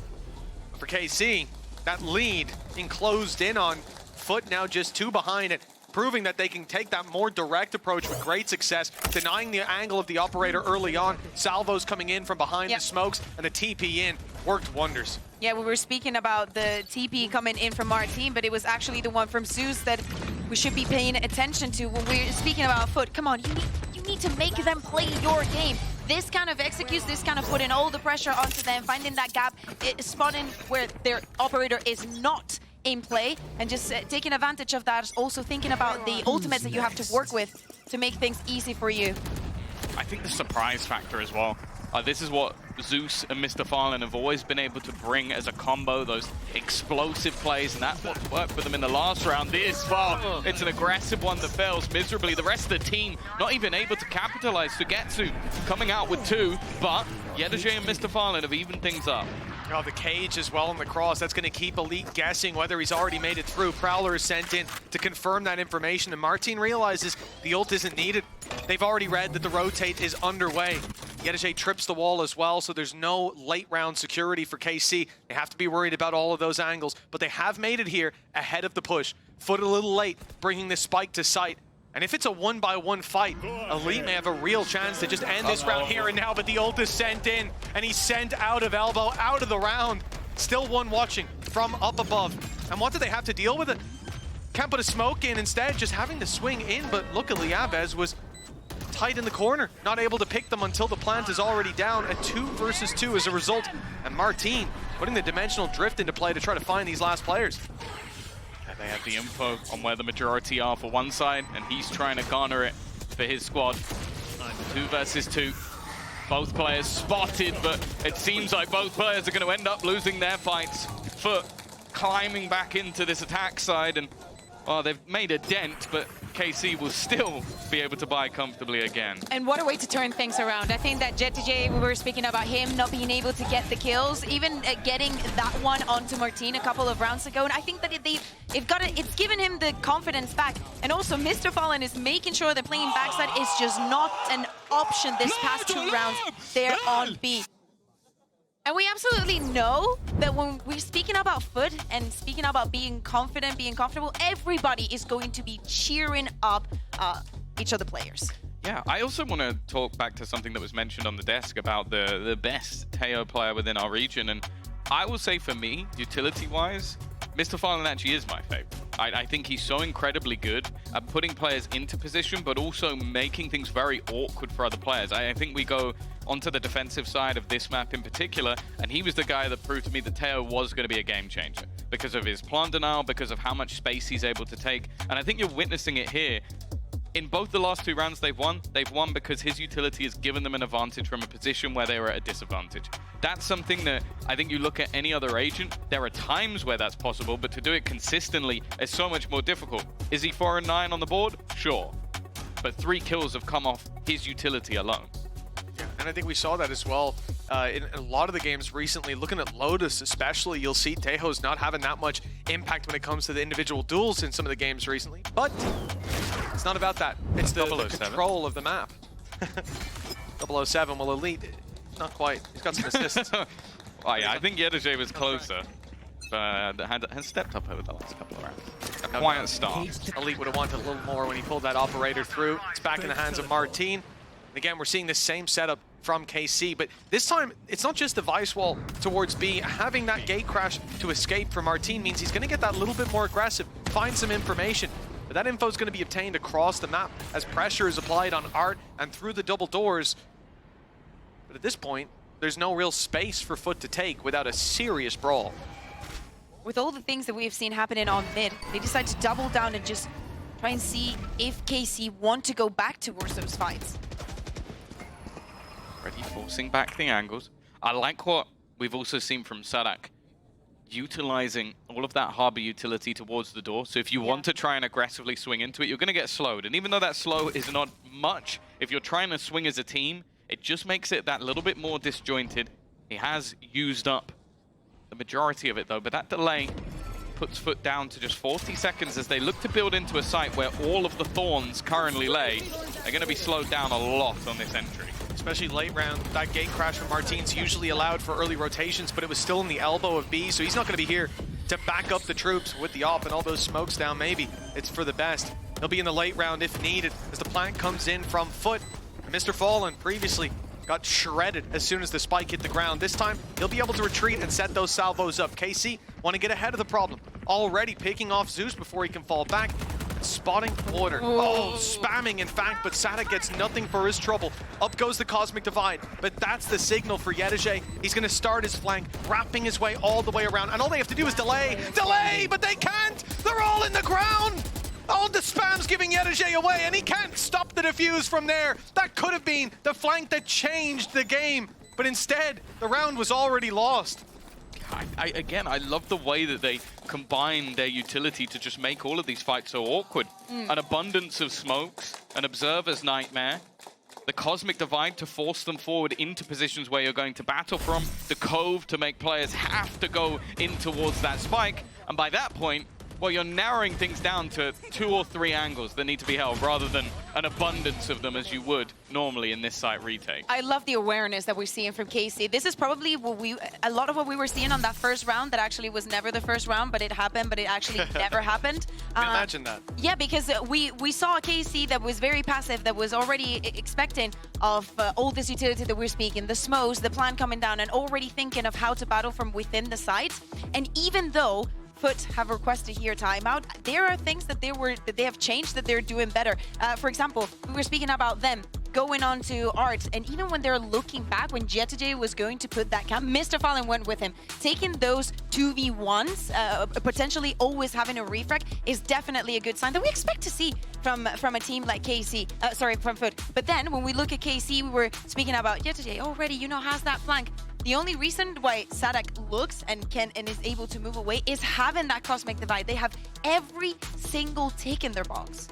But for KC, that lead enclosed in on FUT, now just 2 behind it, proving that they can take that more direct approach with great success, denying the angle of the operator early on. Salvos coming in from behind the smokes, and the TP in worked wonders. Yeah, we were speaking about the TP coming in from our team, but it was actually the one from Zeus that we should be paying attention to when we're speaking about FUT. Come on, you need to make them play your game. This kind of executes, this kind of putting all the pressure onto them, finding that gap, spotting where their operator is not in play, and just taking advantage of that. Also thinking about the ultimates that you have to work with to make things easy for you. I think the surprise factor as well. This is what Zeus and Mr. Farland have always been able to bring as a combo, those explosive plays, and that's what worked for them in the last round. This far, it's an aggressive one that fails miserably. The rest of the team not even able to capitalize. Sugetsu coming out with 2, but Yedege and Mr. Farland have evened things up. Oh, the cage as well on the cross. That's going to keep Elite guessing whether he's already made it through. Prowler is sent in to confirm that information, and Martin realizes the ult isn't needed. They've already read that the rotate is underway. Yedege trips the wall as well, so there's no late round security for KC. They have to be worried about all of those angles, but they have made it here ahead of the push. FUT a little late, bringing this spike to sight. And if it's a 1-by-1 fight, Elite may have a real chance to just end this round here and now, but the ult is sent in, and he's sent out of elbow, out of the round. Still one watching from up above. And what do they have to deal with it? Can't put a smoke in, instead just having to swing in, but luckily Aves was tight in the corner, not able to pick them until the plant is already down. A 2 versus 2 as a result, and Martin putting the dimensional drift into play to try to find these last players. They have the info on where the majority are for one side, and he's trying to garner it for his squad. 2 versus 2. Both players spotted, but it seems like both players are going to end up losing their fights. FUT climbing back into this attack side, and well, they've made a dent, but KC will still be able to buy comfortably again. And what a way to turn things around. I think that Yedege, we were speaking about him not being able to get the kills, even getting that one onto Martin a couple of rounds ago. And I think that it's given him the confidence back. And also, Mr. Fallen is making sure that playing backside is just not an option this past 2 rounds there on B. And we absolutely know that when we're speaking about FUT and speaking about being confident, being comfortable, everybody is going to be cheering up each of the players. Yeah, I also want to talk back to something that was mentioned on the desk about the best Teo player within our region. And I will say for me, utility-wise, Mr. Fallen actually is my favorite. I think he's so incredibly good at putting players into position, but also making things very awkward for other players. I think we go onto the defensive side of this map in particular, and he was the guy that proved to me that Teo was going to be a game changer because of his plant denial, because of how much space he's able to take. And I think you're witnessing it here. In both the last 2 rounds they've won because his utility has given them an advantage from a position where they were at a disadvantage. That's something that I think you look at any other agent, there are times where that's possible, but to do it consistently is so much more difficult. Is he 4 and 9 on the board? Sure. But 3 kills have come off his utility alone. Yeah, and I think we saw that as well in a lot of the games recently. Looking at Lotus especially, you'll see Tejo's not having that much impact when it comes to the individual duels in some of the games recently. But it's not about that. It's the control of the map. 007, well, Elite, not quite. He's got some assists. Oh yeah, I think Yedajay was closer, but has stepped up over the last couple of rounds. A quiet start. Elite would have wanted a little more when he pulled that operator through. It's back in the hands of Martin. Again, we're seeing the same setup from KC, but this time it's not just the Vice Wall towards B. Having that gate crash to escape from Martin means he's going to get that little bit more aggressive, find some information. But that info is going to be obtained across the map as pressure is applied on Art and through the double doors. But at this point, there's no real space for FUT to take without a serious brawl. With all the things that we've seen happening on mid, they decide to double down and just try and see if KC want to go back towards those fights. Already forcing back the angles. I like what we've also seen from Sadak, utilizing all of that harbor utility towards the door. So if you want to try and aggressively swing into it, you're going to get slowed. And even though that slow is not much, if you're trying to swing as a team, it just makes it that little bit more disjointed. He has used up the majority of it though, but that delay puts FUT down to just 40 seconds as they look to build into a site where all of the thorns currently lay. They're going to be slowed down a lot on this entry. Especially late round, that gate crash from Martin's usually allowed for early rotations, but it was still in the elbow of B, so he's not going to be here to back up the troops with the op and all those smokes down. Maybe it's for the best. He'll be in the late round if needed as the plant comes in from FUT. Mr. Fallen previously got shredded as soon as the spike hit the ground. This time, he'll be able to retreat and set those salvos up. KC want to get ahead of the problem. Already picking off Zeus before he can fall back. Spotting Order. Oh, spamming in fact, but Sadak gets nothing for his trouble. Up goes the Cosmic Divide, but that's the signal for Yedajay. He's going to start his flank, wrapping his way all the way around, and all they have to do is delay, but they can't! They're all in the ground! All the spam's giving Yedajay away, and he can't stop the defuse from there. That could have been the flank that changed the game, but instead, the round was already lost. Again, I love the way that they combine their utility to just make all of these fights so awkward. An abundance of smokes, an observer's nightmare, the Cosmic Divide to force them forward into positions where you're going to battle from, the Cove to make players have to go in towards that spike, and by that point, well, you're narrowing things down to 2 or 3 angles that need to be held rather than an abundance of them as you would normally in this site retake. I love the awareness that we're seeing from KC. This is probably what a lot of what we were seeing on that first round that actually was never the first round, but it happened, but it actually never happened. Imagine that. Yeah, because we saw a KC that was very passive, that was already expecting of all this utility that we're speaking, the smokes, the plan coming down, and already thinking of how to battle from within the site. And even though FUT have requested here timeout, there are things that they have changed that they're doing better. For example, we were speaking about them going on to Art, and even when they're looking back, when Yedajay was going to put that camp, Mr. Fallen went with him. Taking those 2v1s, potentially always having a refrag, is definitely a good sign that we expect to see from a team like KC, from FUT. But then when we look at KC, we were speaking about Yedajay already, has that flank. The only reason why Sadak looks and is able to move away is having that Cosmic Divide. They have every single tick in their box.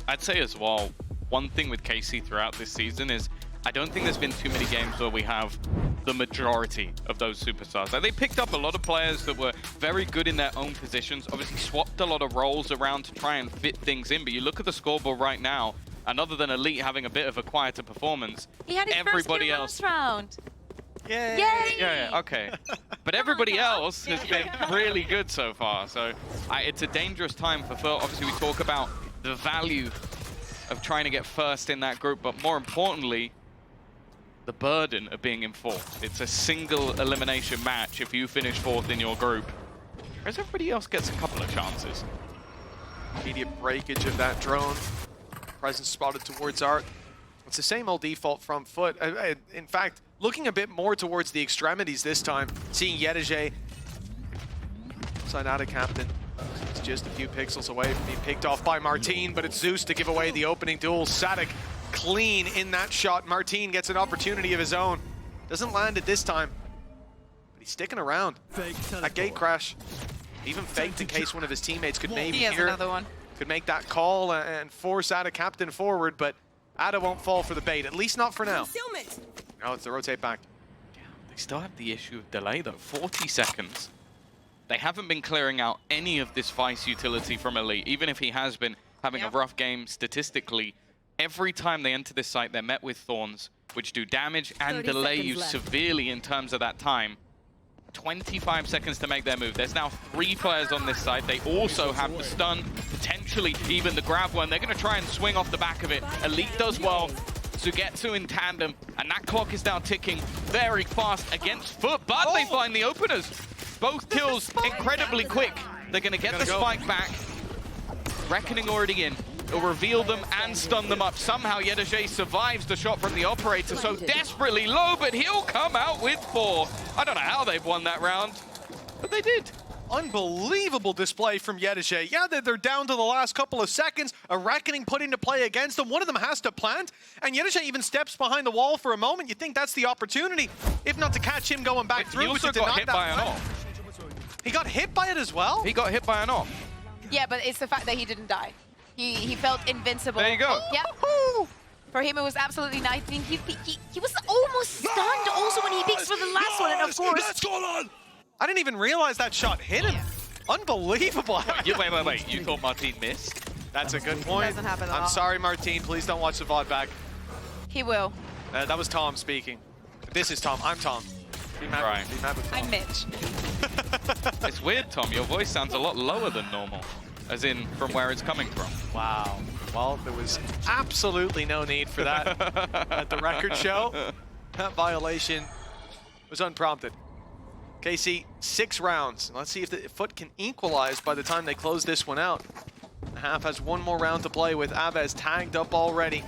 I'd say as well, one thing with KC throughout this season is I don't think there's been too many games where we have the majority of those superstars. Like, they picked up a lot of players that were very good in their own positions, obviously swapped a lot of roles around to try and fit things in, but you look at the scoreboard right now, and other than Elite having a bit of a quieter performance, he had his everybody first else round. Yay! Yeah, okay. But everybody else has been really good so far. So it's a dangerous time for FUT. Obviously, we talk about the value of trying to get first in that group, but more importantly, the burden of being in 4th. It's a single elimination match if you finish 4th in your group. Whereas everybody else gets a couple of chances. Immediate breakage of that drone. Presence spotted towards Art. It's the same old default from FUT. In fact, looking a bit more towards the extremities this time. Seeing Yedege side out of Captain. It's just a few pixels away from being picked off by Martin, but it's Zeus to give away the opening duel. Sadik clean in that shot. Martin gets an opportunity of his own. Doesn't land it this time, but he's sticking around. That gate crash, even faked in case one of his teammates could maybe hear. Another one. Could make that call and force Ada Captain forward, but Ada won't fall for the bait, at least not for now. No, it's the rotate back. Yeah, they still have the issue of delay though, 40 seconds. They haven't been clearing out any of this Vice utility from Elite, even if he has been having a rough game statistically. Every time they enter this site, they're met with Thorns, which do damage and delay you severely in terms of that time. 25 seconds to make their move. There's now 3 players on this side. They also have the stun, potentially even the grab one. They're going to try and swing off the back of it. Elite does well. Sugetsu in tandem, and that clock is now ticking very fast against FUT, but they find the openers. Both kills incredibly quick. They're going to get the spike back. Reckoning already in. It'll reveal them and stun them up. Somehow Yedege survives the shot from the operator, so desperately low, but he'll come out with 4. I don't know how they've won that round, but they did. Unbelievable display from Yedege. Yeah, they're down to the last couple of seconds. A reckoning put into play against them. One of them has to plant, and Yedege even steps behind the wall for a moment. You think that's the opportunity, if not to catch him going back through. He also got hit by an op. He got hit by it as well? He got hit by an op. Yeah, but it's the fact that he didn't die. He felt invincible. There you go. Yeah. For him, it was absolutely nice. I mean, he was almost stunned also when he peeks for the last one, and of course... I didn't even realize that shot hit him. Unbelievable. Wait. You thought Martin missed? That's a good point. Doesn't happen at all. I'm sorry, Martin. Please don't watch the VOD back. He will. That was Tom speaking. This is Tom. I'm Tom. Be mad with Tom. I'm Mitch. It's weird, Tom. Your voice sounds a lot lower than normal, as in from where it's coming from. Wow. Well, there was absolutely no need for that at the record show. That violation was unprompted. KC, 6 rounds. Let's see if the FUT can equalize by the time they close this one out. The half has 1 more round to play with Aves tagged up already.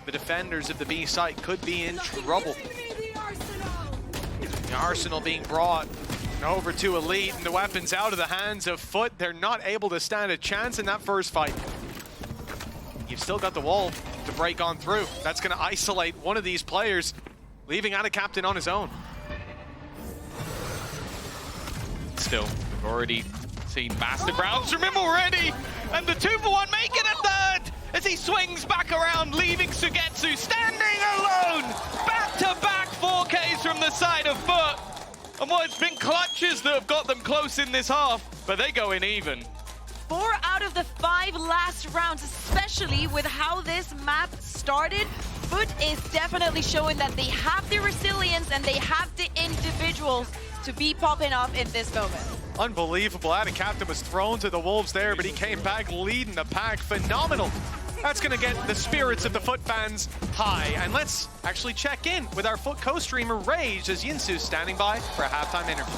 The defenders of the B site could be in trouble. The Arsenal being brought over to Elite, and the weapons out of the hands of FUT. They're not able to stand a chance in that first fight. You've still got the wall to break on through. That's going to isolate one of these players, leaving out a captain on his own. Still, we've already seen massive rounds from him already, and the 2-for-1 make it a third as he swings back around, leaving Sugetsu standing alone. Back-to-back 4Ks from the side of FUT. And well, it's been clutches that have got them close in this half, but they go in even. 4 out of the 5 last rounds, especially with how this map started. FUT is definitely showing that they have the resilience and they have the individuals to be popping off in this moment. Unbelievable. Ada Captain was thrown to the wolves there, but he came back leading the pack. Phenomenal. That's going to get the spirits of the FUT fans high. And let's actually check in with our FUT co-streamer Rage, as Yinsu's standing by for a halftime interview.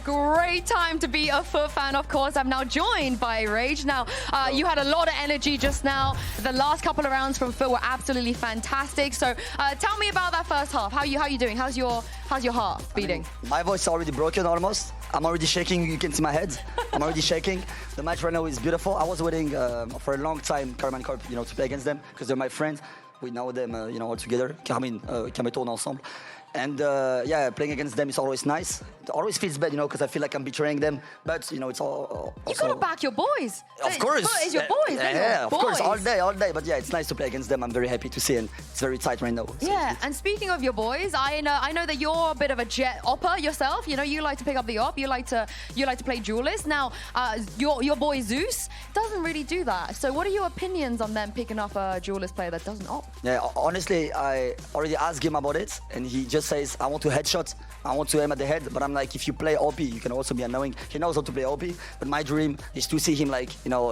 Great time to be a FUT fan, of course. I'm now joined by Rage. Now, you had a lot of energy just now. The last couple of rounds from FUT were absolutely fantastic. So tell me about that first half. How you doing? How's your heart beating? My voice is already broken almost. I'm already shaking. You can see my head. I'm already shaking. The match right now is beautiful. I was waiting for a long time, Carmen Corp, to play against them because they're my friends. We know them, all together. Carmen, Kameto, ensemble. And yeah, playing against them is always nice. It always feels bad, because I feel like I'm betraying them. But it's all. You gotta back your boys. Of course. FUT is your boys. Yeah, of course, all day. But yeah, it's nice to play against them. I'm very happy to see, and it's very tight right now. So yeah, and speaking of your boys, I know that you're a bit of a jet opper yourself. You like to pick up the op. You like to play duelist. Now, your boy Zeus doesn't really do that. So, what are your opinions on them picking up a duelist player that doesn't op? Yeah, honestly, I already asked him about it, and he just just says, I want to headshot, I want to aim at the head, but I'm like, if you play OP, you can also be annoying. He knows how to play OP, but my dream is to see him like, you know,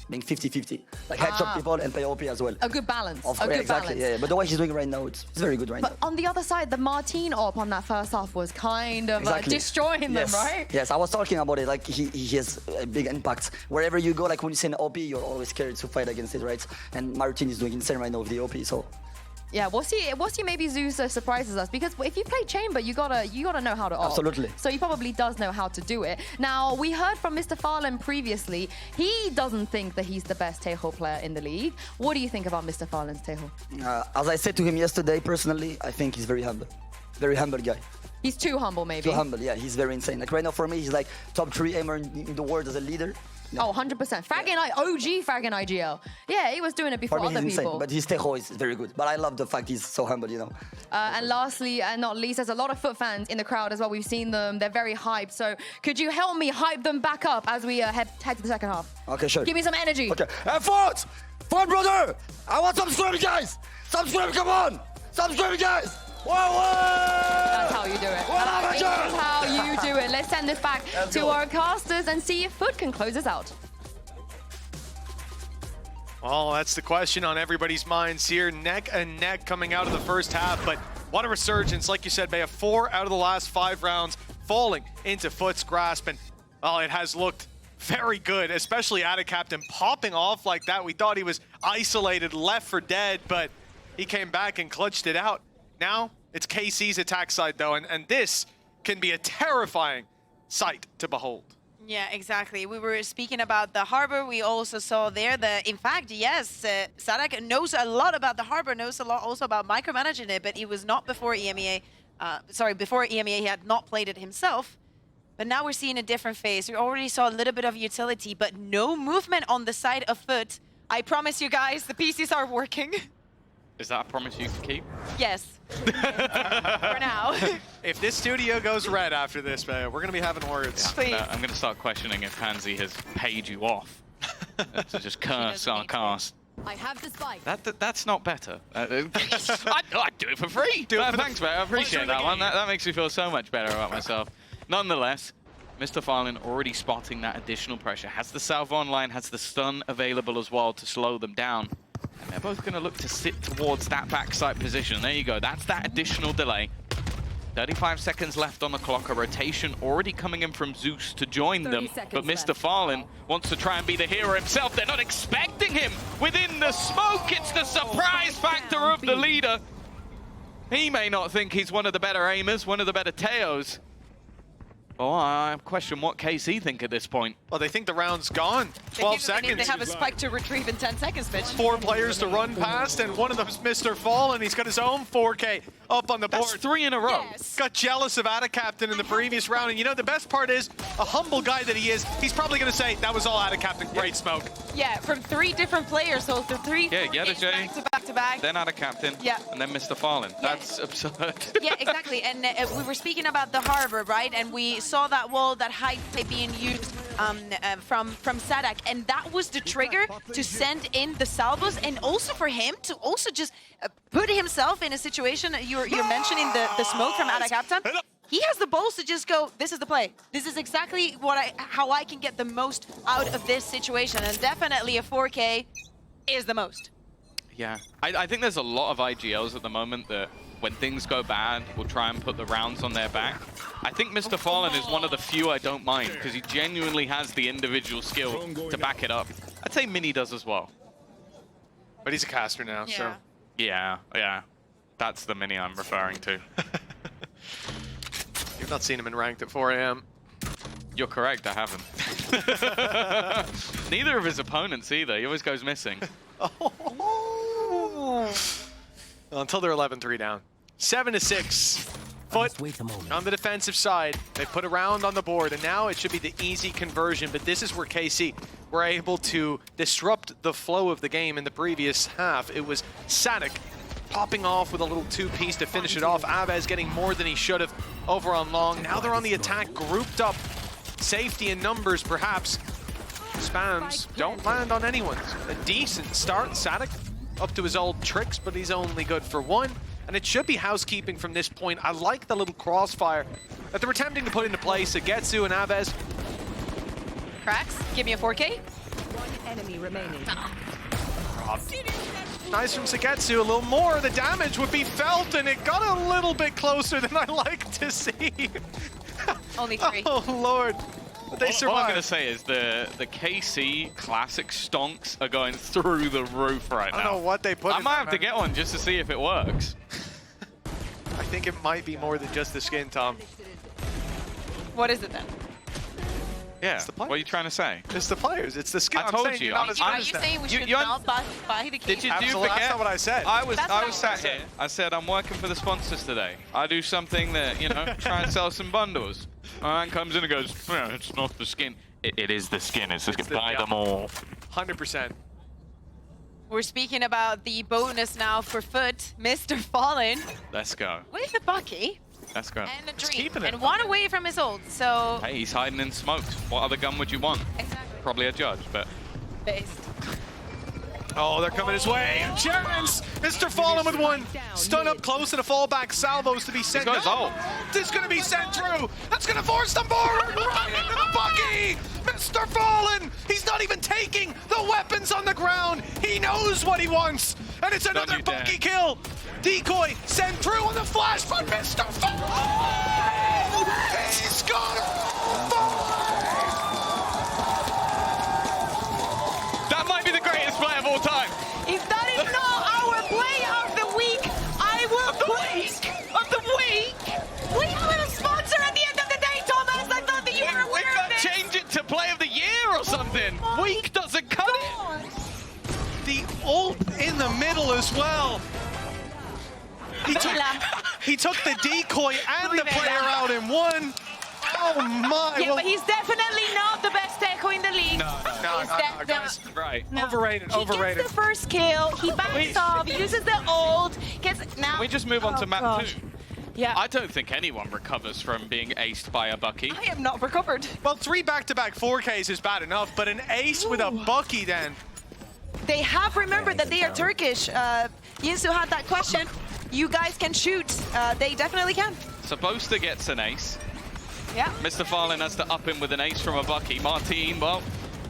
being 50-50. Like headshot people and play OP as well. A good balance. Exactly, yeah. But the way he's doing right now, it's very good right now. But on the other side, the Martin op on that first half was kind of destroying them, right? Yes, I was talking about it. Like he has a big impact. Wherever you go, like when you say an OP, you're always scared to fight against it, right? And Martin is doing insane right now with the OP, so. Yeah, we'll see maybe Zeus surprises us, because if you play Chamber, you gotta know how to op. Absolutely. So he probably does know how to do it. Now, we heard from Mr. Farland previously, he doesn't think that he's the best Tejo player in the league. What do you think about Mr. Farland's Tejo? As I said to him yesterday, personally, I think he's very humble. Very humble guy. He's too humble, maybe. Too humble, yeah. He's very insane. Like right now, for me, he's like top 3 aimer in the world as a leader. Oh, 100%. Fragging, OG fragging IGL. Yeah, he was doing it before for me, other he's people. Insane, but his Tejo is very good. But I love the fact he's so humble, you know. And lastly, and not least, there's a lot of FUT fans in the crowd as well. We've seen them. They're very hyped. So could you help me hype them back up as we head to the second half? Okay, sure. Give me some energy. Okay. FUT! FUT, brother! I want some scrimmage, guys! Some scrimmage, come on! Some scrimmage, guys! Whoa, whoa! That's how you do it. That is how you do it. Let's send this back to our casters and see if FUT can close us out. Well, that's the question on everybody's minds here. Neck and neck coming out of the first half, but what a resurgence. Like you said, Bea, 4 out of the last 5 rounds falling into FUT's grasp, and well, it has looked very good, especially at a captain popping off like that. We thought he was isolated, left for dead, but he came back and clutched it out. Now it's KC's attack side though, and this can be a terrifying sight to behold. Yeah, exactly. We were speaking about the harbor. We also saw there in fact, yes, Sadak knows a lot about the harbor, knows a lot also about micromanaging it, but it was not before EMEA. Before EMEA, he had not played it himself. But now we're seeing a different phase. We already saw a little bit of utility, but no movement on the side of FUT. I promise you guys, the pieces are working. Is that a promise you can keep? Yes. For now. If this studio goes red after this, Bea, we're going to be having words. Please. I'm going to start questioning if Pansy has paid you off to just curse our cast. I have the spike. That's not better. I'd do it for free. Thanks, Bea. I appreciate that one. That makes me feel so much better about myself. Nonetheless, Mr. Farland already spotting that additional pressure. Has the salve online, has the stun available as well to slow them down. And they're both going to look to sit towards that backside position. There you go. That's that additional delay. 35 seconds left on the clock. A rotation already coming in from Zeus to join them. But Mr. Farland wants to try and be the hero himself. They're not expecting him within the smoke. It's the surprise factor of the leader. He may not think he's one of the better aimers, one of the better Teos. Oh, I question what KC think at this point. Well, they think the round's gone. 12 seconds. They have a spike to retrieve in 10 seconds, bitch. 4 players to run past, and one of them's Mr. Fallen. He's got his own 4K up on the board. That's 3 in a row. Yes. Got jealous of Ada Captain in the previous round, and you know the best part is, a humble guy that he is, he's probably going to say, that was all Ada Captain, great smoke. Yeah, from 3 different players, so the 3 Yeah, Yada J, back to back to back. then Ada Captain, Yeah. and then Mr. Farland. Yeah. That's absurd. Yeah, exactly. And we were speaking about the harbor, right? And we saw that wall, that height being used from Sadak, and that was the trigger to send in the salvos, and also for him to also just put himself in a situation. You're mentioning the smoke from Ada Captain. He has the balls to just go, this is the play. This is exactly how I can get the most out of this situation, and definitely a 4K is the most. Yeah, I think there's a lot of IGLs at the moment that when things go bad, will try and put the rounds on their back. I think Mr. Fallen is one of the few I don't mind, because he genuinely has the individual skill to back it up. I'd say Mini does as well. But he's a caster now, so. Yeah. That's the Mini I'm referring to. You've not seen him in ranked at 4 AM. You're correct, I haven't. Neither of his opponents either. He always goes missing. Until they're 11-3 down. 7-6. FUT on the defensive side. They put a round on the board, and now it should be the easy conversion. But this is where KC were able to disrupt the flow of the game in the previous half. It was Sadak popping off with a little 2-piece to finish it off. Avez getting more than he should have over on long. Now they're on the attack, grouped up. Safety in numbers, perhaps. Spams don't land on anyone. A decent start. Sadak up to his old tricks, but he's only good for 1. and it should be housekeeping from this point. I like the little crossfire that they were attempting to put into place. Getsu and Aves. Cracks, give me a 4K. One enemy remaining. Nice from Sagetsu, a little more, the damage would be felt, and it got a little bit closer than I like to see. Only 3. Oh, Lord. But they All I'm survived. going to say is the KC classic stonks are going through the roof right now. I don't know what they put I in might there, have to man. get one just to see if it works. I think it might be more than just the skin, Tom. What is it then? Yeah, the what are you trying to say? It's the players, it's the skin. I I'm told saying you, you're not as good Are as you them. saying we should you not buy the Did you case? do Absolutely, forget? that's not what I said. I was That's not sat what I here. I said I'm working for the sponsors today. I do something that, you know, try and sell some bundles. And comes in and goes, no, it's not the skin. It is the skin. It's the skin. Buy them all. 100%. We're speaking about the bonus now for FUT. Mr. Fallen Let's go. with the Bucky Let's go. and a dream. keeping it. And one away from his ult, so... Hey, he's hiding in smokes. What other gun would you want? Exactly. Probably a judge, but Based. Oh, they're coming his way. Germans! Mr. Fallen with one. Stun up close to the fallback. Salvos to be sent. He's got his ult. This is going to be sent through. That's going to force them forward. Right into the Bucky. Mr. Fallen. He's not even taking the weapons on the ground. He knows what he wants. And it's another you dare. Bucky kill. Decoy sent through on the flash, but Mr. Fallen! He's got it. that might be the greatest play of all time. If that is not our play of the week, I will quit. Of the week? We have a sponsor at the end of the day, Thomas. I thought that you were We aware of got this. change it to play of the year or something. my Week doesn't cut it. God. The ult in the middle as well. He took the decoy and the player out in one. Oh my. Yeah, but he's definitely not the best Deco in the league. No, He's guys. Right. Overrated, He overrated. gets the first kill, he backs off, he uses the ult, gets... Now... Can we just move on to map gosh. 2? Yeah. I don't think anyone recovers from being aced by a Bucky. I am not recovered. Well, 3 back-to-back 4Ks is bad enough, but an ace with a Bucky then. They have remembered that they are Turkish. Yinsu had that question. You guys can shoot. They definitely can. Supposed to get an ace. Yeah. Mr. Fallen has to up him with an ace from a Bucky. Martin, well,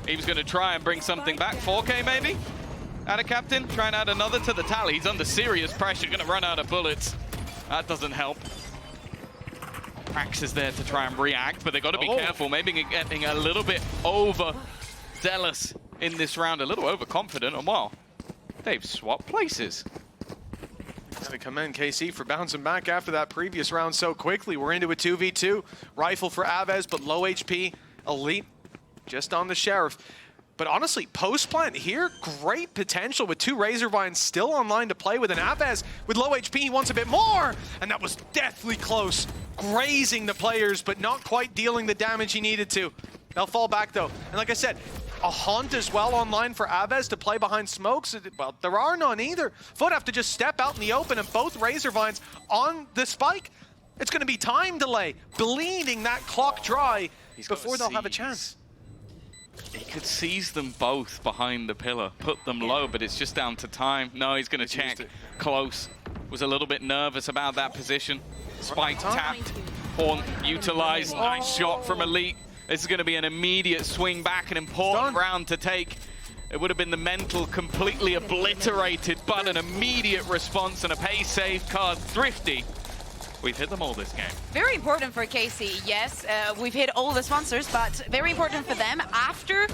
he was going to try and bring something back. 4K maybe? Add a captain, try and add another to the tally. He's under serious pressure, going to run out of bullets. That doesn't help. Prax is there to try and react, but they've got to be careful. Maybe getting a little bit over-zealous in this round, a little overconfident, and well, they've swapped places. Gotta commend KC for bouncing back after that previous round so quickly. We're into a 2v2. Rifle for Aves, but low HP. Elite just on the Sheriff. But honestly, post-plant here, great potential with 2 Razor Vines still online to play with an Aves. With low HP, he wants a bit more, and that was deathly close. Grazing the players, but not quite dealing the damage he needed to. They'll fall back, though. And like I said, a Haunt as well online for Aves to play behind smokes. Well, there are none either. FUT have to just step out in the open, and both Razor Vines on the spike. It's going to be time delay, bleeding that clock dry before they'll have a chance. He could seize them both behind the pillar, put them low, but it's just down to time. No, he's going to check close. Was a little bit nervous about that position. Spike tapped, Haunt utilized, nice shot from Elite. This is going to be an immediate swing back, an important round to take. It would have been the mental completely obliterated, but an immediate response and a pace save card. Thrifty. We've hit them all this game. Very important for KC, yes. We've hit all the sponsors, but very important for them. After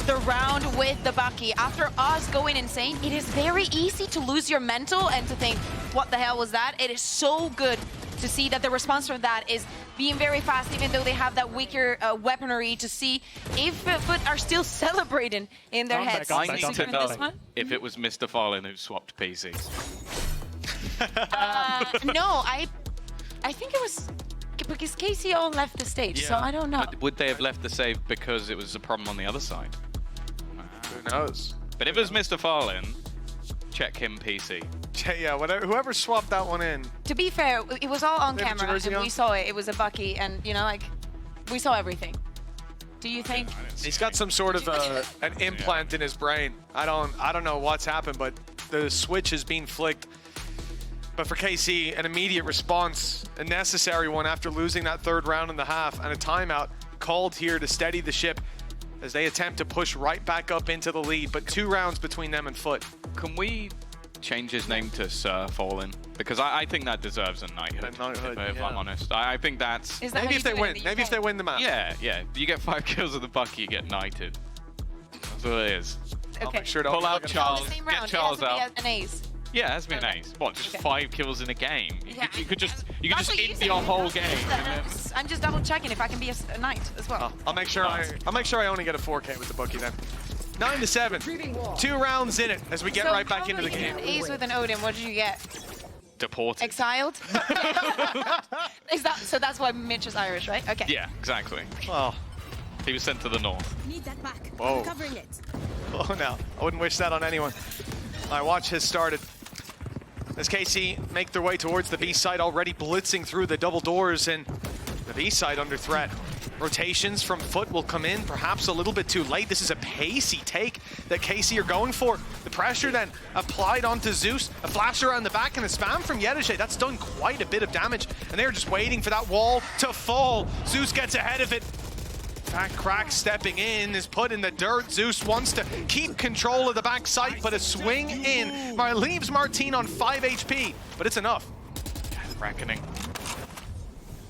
the round with the Bucky, after us going insane, it is very easy to lose your mental and to think, what the hell was that? It is so good to see that the response from that is being very fast, even though they have that weaker weaponry, to see if FUT are still celebrating in their heads. I need to know This one? if it was Mr. Fallen who swapped PCs. No, I think it was because KC all left the stage, so I don't know. But would they have left the save because it was a problem on the other side? Who knows? But if it was Mr. Fallen, check him PC. Yeah, whatever, whoever swapped that one in. To be fair, it was all on They have a camera, jersey and on? we saw it. It was a Bucky, and you know, like, we saw everything. Do you think? He's got some sort of an implant in his brain. I don't know what's happened, but the switch has been flicked. But for KC, an immediate response, a necessary one after losing that third round and a half, and a timeout called here to steady the ship as they attempt to push right back up into the lead. But 2 rounds between them and FUT. Can we change his name to Sir Fallen? Because I think that deserves a knighthood. If I'm honest, I think that's. Is that Maybe how if they you do it win. in the Maybe if UK? they win the match. Yeah. You get 5 kills with the bucket, you get knighted. That's what it is. I'll Okay. make sure to Pull out On Charles. the same Get round, Charles it has out. to be an ace. Yeah, it has been Okay. ace. What? Just Okay. 5 kills in a game. Yeah, You could just That's what you end said. your whole game. I'm just double checking if I can be a knight as well. I'll make sure I only get a 4K with the bookie then. 9-7. 2 rounds in it as we get right back into the game. Ace with an Odin, what did you get? Deported. Exiled? Is that so? That's why Mitch is Irish, right? Okay. Yeah, exactly. Oh, He was sent to the north. Need that back. Whoa. Covering it. oh no. I wouldn't wish that on anyone. All right, watch has started. As KC make their way towards the B side, already blitzing through the double doors, and the B side under threat. Rotations from FUT will come in, perhaps a little bit too late. This is a pacey take that KC are going for. The pressure then applied onto Zeus, a flash around the back and a spam from Yedishe. That's done quite a bit of damage, and they're just waiting for that wall to fall. Zeus gets ahead of it. That crack stepping in is put in the dirt. Zeus wants to keep control of the back site, but a swing in leaves Martine on 5 HP, but it's enough. Reckoning.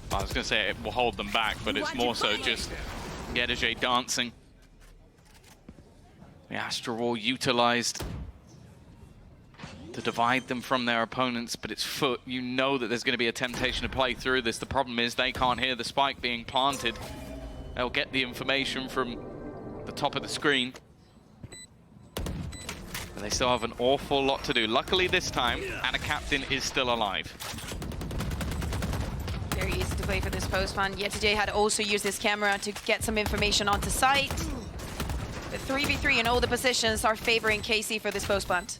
I was going to say it will hold them back, but it's more so just Yedishe dancing. The Astral Wall utilized to divide them from their opponents, but it's FUT. You know that there's going to be a temptation to play through this. The problem is they can't hear the spike being planted. They'll get the information from the top of the screen. But they still have an awful lot to do. Luckily this time, and a captain is still alive. Very easy to play for this post man. Yetijay had also used his camera to get some information onto site. The 3v3 in all the positions are favoring KC for this post plant.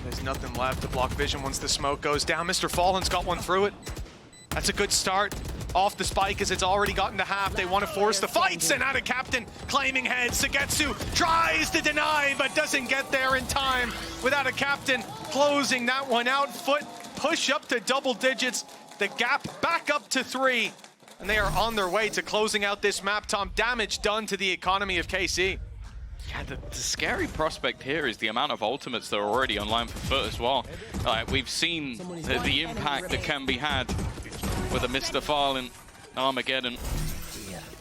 There's nothing left to block vision once the smoke goes down. Mr. Fallen's got one through it. That's a good start off the spike as it's already gotten to half. They want to force the fights, and out of captain claiming head. Sagetsu tries to deny but doesn't get there in time without a captain closing that one out. FUT push up to double digits, the gap back up to 3, and they are on their way to closing out this map. Tom, damage done to the economy of KC. Yeah, the scary prospect here is the amount of ultimates that are already online for FUT as well. We've seen the impact that can be had with a Mr. Fallen, Armageddon.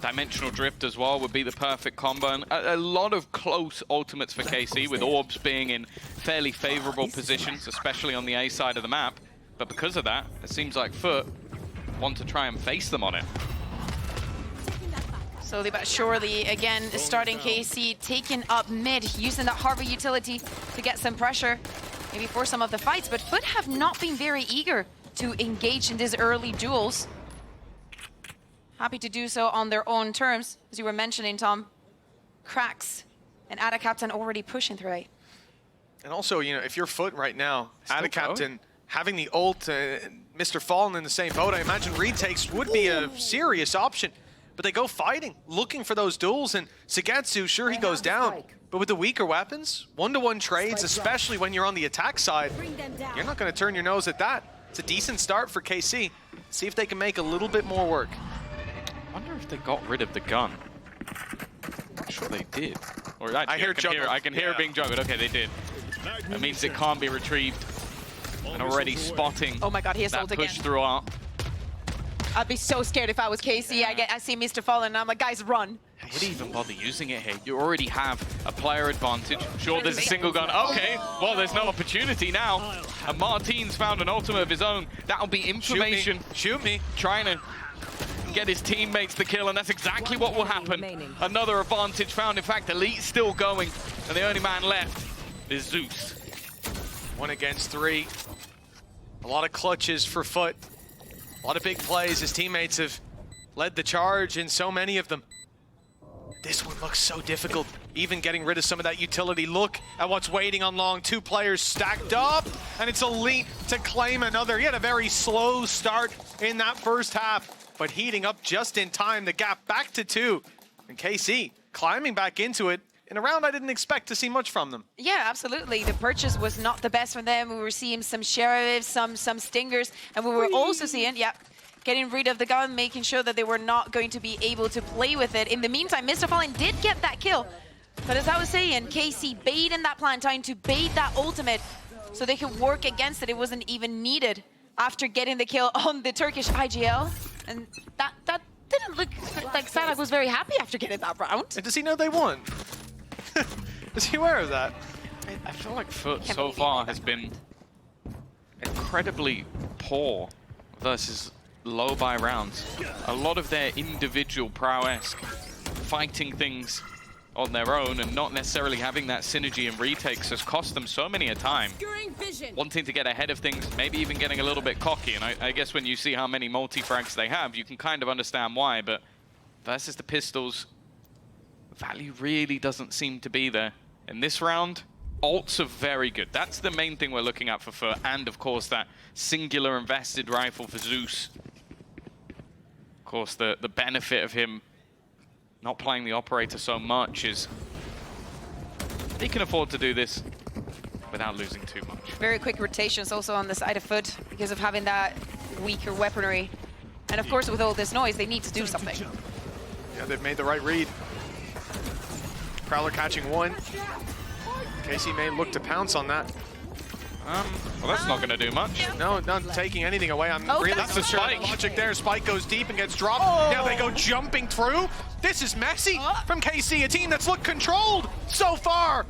Dimensional Drift as well would be the perfect combo. And a lot of close ultimates for KC, with orbs being in fairly favorable positions, especially on the A side of the map. But because of that, it seems like FUT want to try and face them on it. Slowly but surely, again, starting KC, taking up mid, using that Harbor utility to get some pressure, maybe for some of the fights. But FUT have not been very eager to engage in these early duels. Happy to do so on their own terms, as you were mentioning, Tom. Cracks and Ada Captain already pushing through it. And also, you know, if you're FUT right now, Still Ada Captain having the ult, Mr. Fallen in the same boat, I imagine retakes would be a serious option. But they go fighting, looking for those duels, and Sagetsu, sure, he goes down. But with the weaker weapons, one-to-one trades, especially when you're on the attack side, you're not going to turn your nose at that. It's a decent start for KC. See if they can make a little bit more work. I wonder if they got rid of the gun. I'm sure they did. Or actually, I can hear it being juggled. Okay, they did. That means it can't be retrieved. And already spotting Oh my God, he has that ult again. push through art. I'd be so scared if I was KC. I see Mr. Fallen, and I'm like, guys, run. Would he even bother using it here? You already have a player advantage. Sure, there's a single gun. Okay, well, there's no opportunity now. And Martine's found an ultimate of his own. That'll be information. Shoot me. Trying to get his teammates the kill, and that's exactly what will happen. Another advantage found. In fact, Elite's still going, and the only man left is Zeus. 1 against 3. A lot of clutches for FUT. A lot of big plays. His teammates have led the charge in so many of them. This one looks so difficult, even getting rid of some of that utility. Look at what's waiting on long. 2 players stacked up, and it's Elite to claim another. He had a very slow start in that first half, but heating up just in time. The gap back to 2. And KC climbing back into it in a round I didn't expect to see much from them. Yeah, absolutely. The purchase was not the best from them. We were seeing some sheriffs, some stingers, and we were also seeing, getting rid of the gun, making sure that they were not going to be able to play with it. In the meantime, Mr. Fallen did get that kill. But as I was saying, KC baiting that plan, trying to bait that ultimate so they could work against it. It wasn't even needed after getting the kill on the Turkish IGL. And that didn't look like Sanak was very happy after getting that round. And does he know they won? Is he aware of that? I feel like FUT so far has been incredibly poor versus low buy rounds. A lot of their individual prowess, fighting things on their own and not necessarily having that synergy and retakes has cost them so many a time. Wanting to get ahead of things, maybe even getting a little bit cocky. And I guess when you see how many multi-frags they have, you can kind of understand why. But versus the pistols, value really doesn't seem to be there. In this round, ults are very good. That's the main thing we're looking at for FUT. And of course, that singular invested rifle for Zeus. Of course, the benefit of him not playing the operator so much is he can afford to do this without losing too much. Very quick rotations also on the side of FUT because of having that weaker weaponry. And of course, with all this noise, they need to do something. Yeah, they've made the right read. Prowler catching one. KC may look to pounce on that. Well, that's not going to do much. No, not taking anything away. I'm really that's not sure Spike. the logic there. Spike goes deep and gets dropped. Now they go jumping through. This is messy from KC, a team that's looked controlled so far.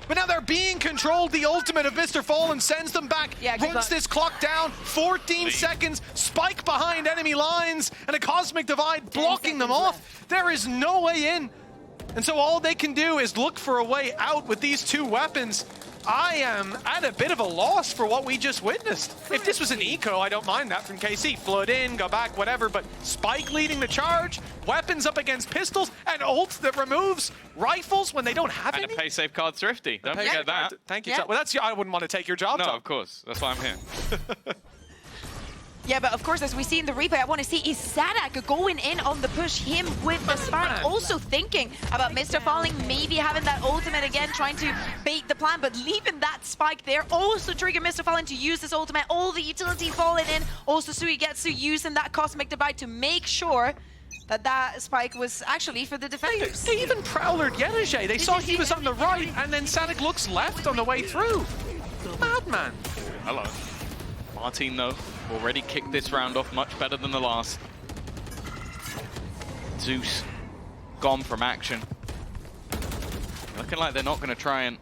But now they're being controlled. The ultimate of Mr. Fallen sends them back, runs this clock down. 14 seconds, Spike behind enemy lines, and a Cosmic Divide blocking them off. There is no way in. And so all they can do is look for a way out with these two weapons. I am at a bit of a loss for what we just witnessed. If this was an eco, I don't mind that from KC. Flood in, go back, whatever, but Spike leading the charge, weapons up against pistols, and ult that removes rifles when they don't have any. And a pay safe card Thrifty. Don't forget that. Thank you. Well, that's I wouldn't want to take your job. No, Tom. of course. That's why I'm here. Yeah, but of course, as we see in the replay, I want to see is Sadak going in on the push, him with the spike. Also thinking about Mr. Falling maybe having that ultimate again, trying to bait the plan, but leaving that spike there. Also trigger Mr. Falling to use this ultimate. All the utility falling in. Also Suigetsu using that Cosmic Divide to make sure that that spike was actually for the defenders. They even prowlered Yelige. They saw he was on the right, and then Sadak looks left on the way through. Madman. Hello. Martin, though, already kicked this round off much better than the last. Zeus gone from action. Looking like they're not going to try and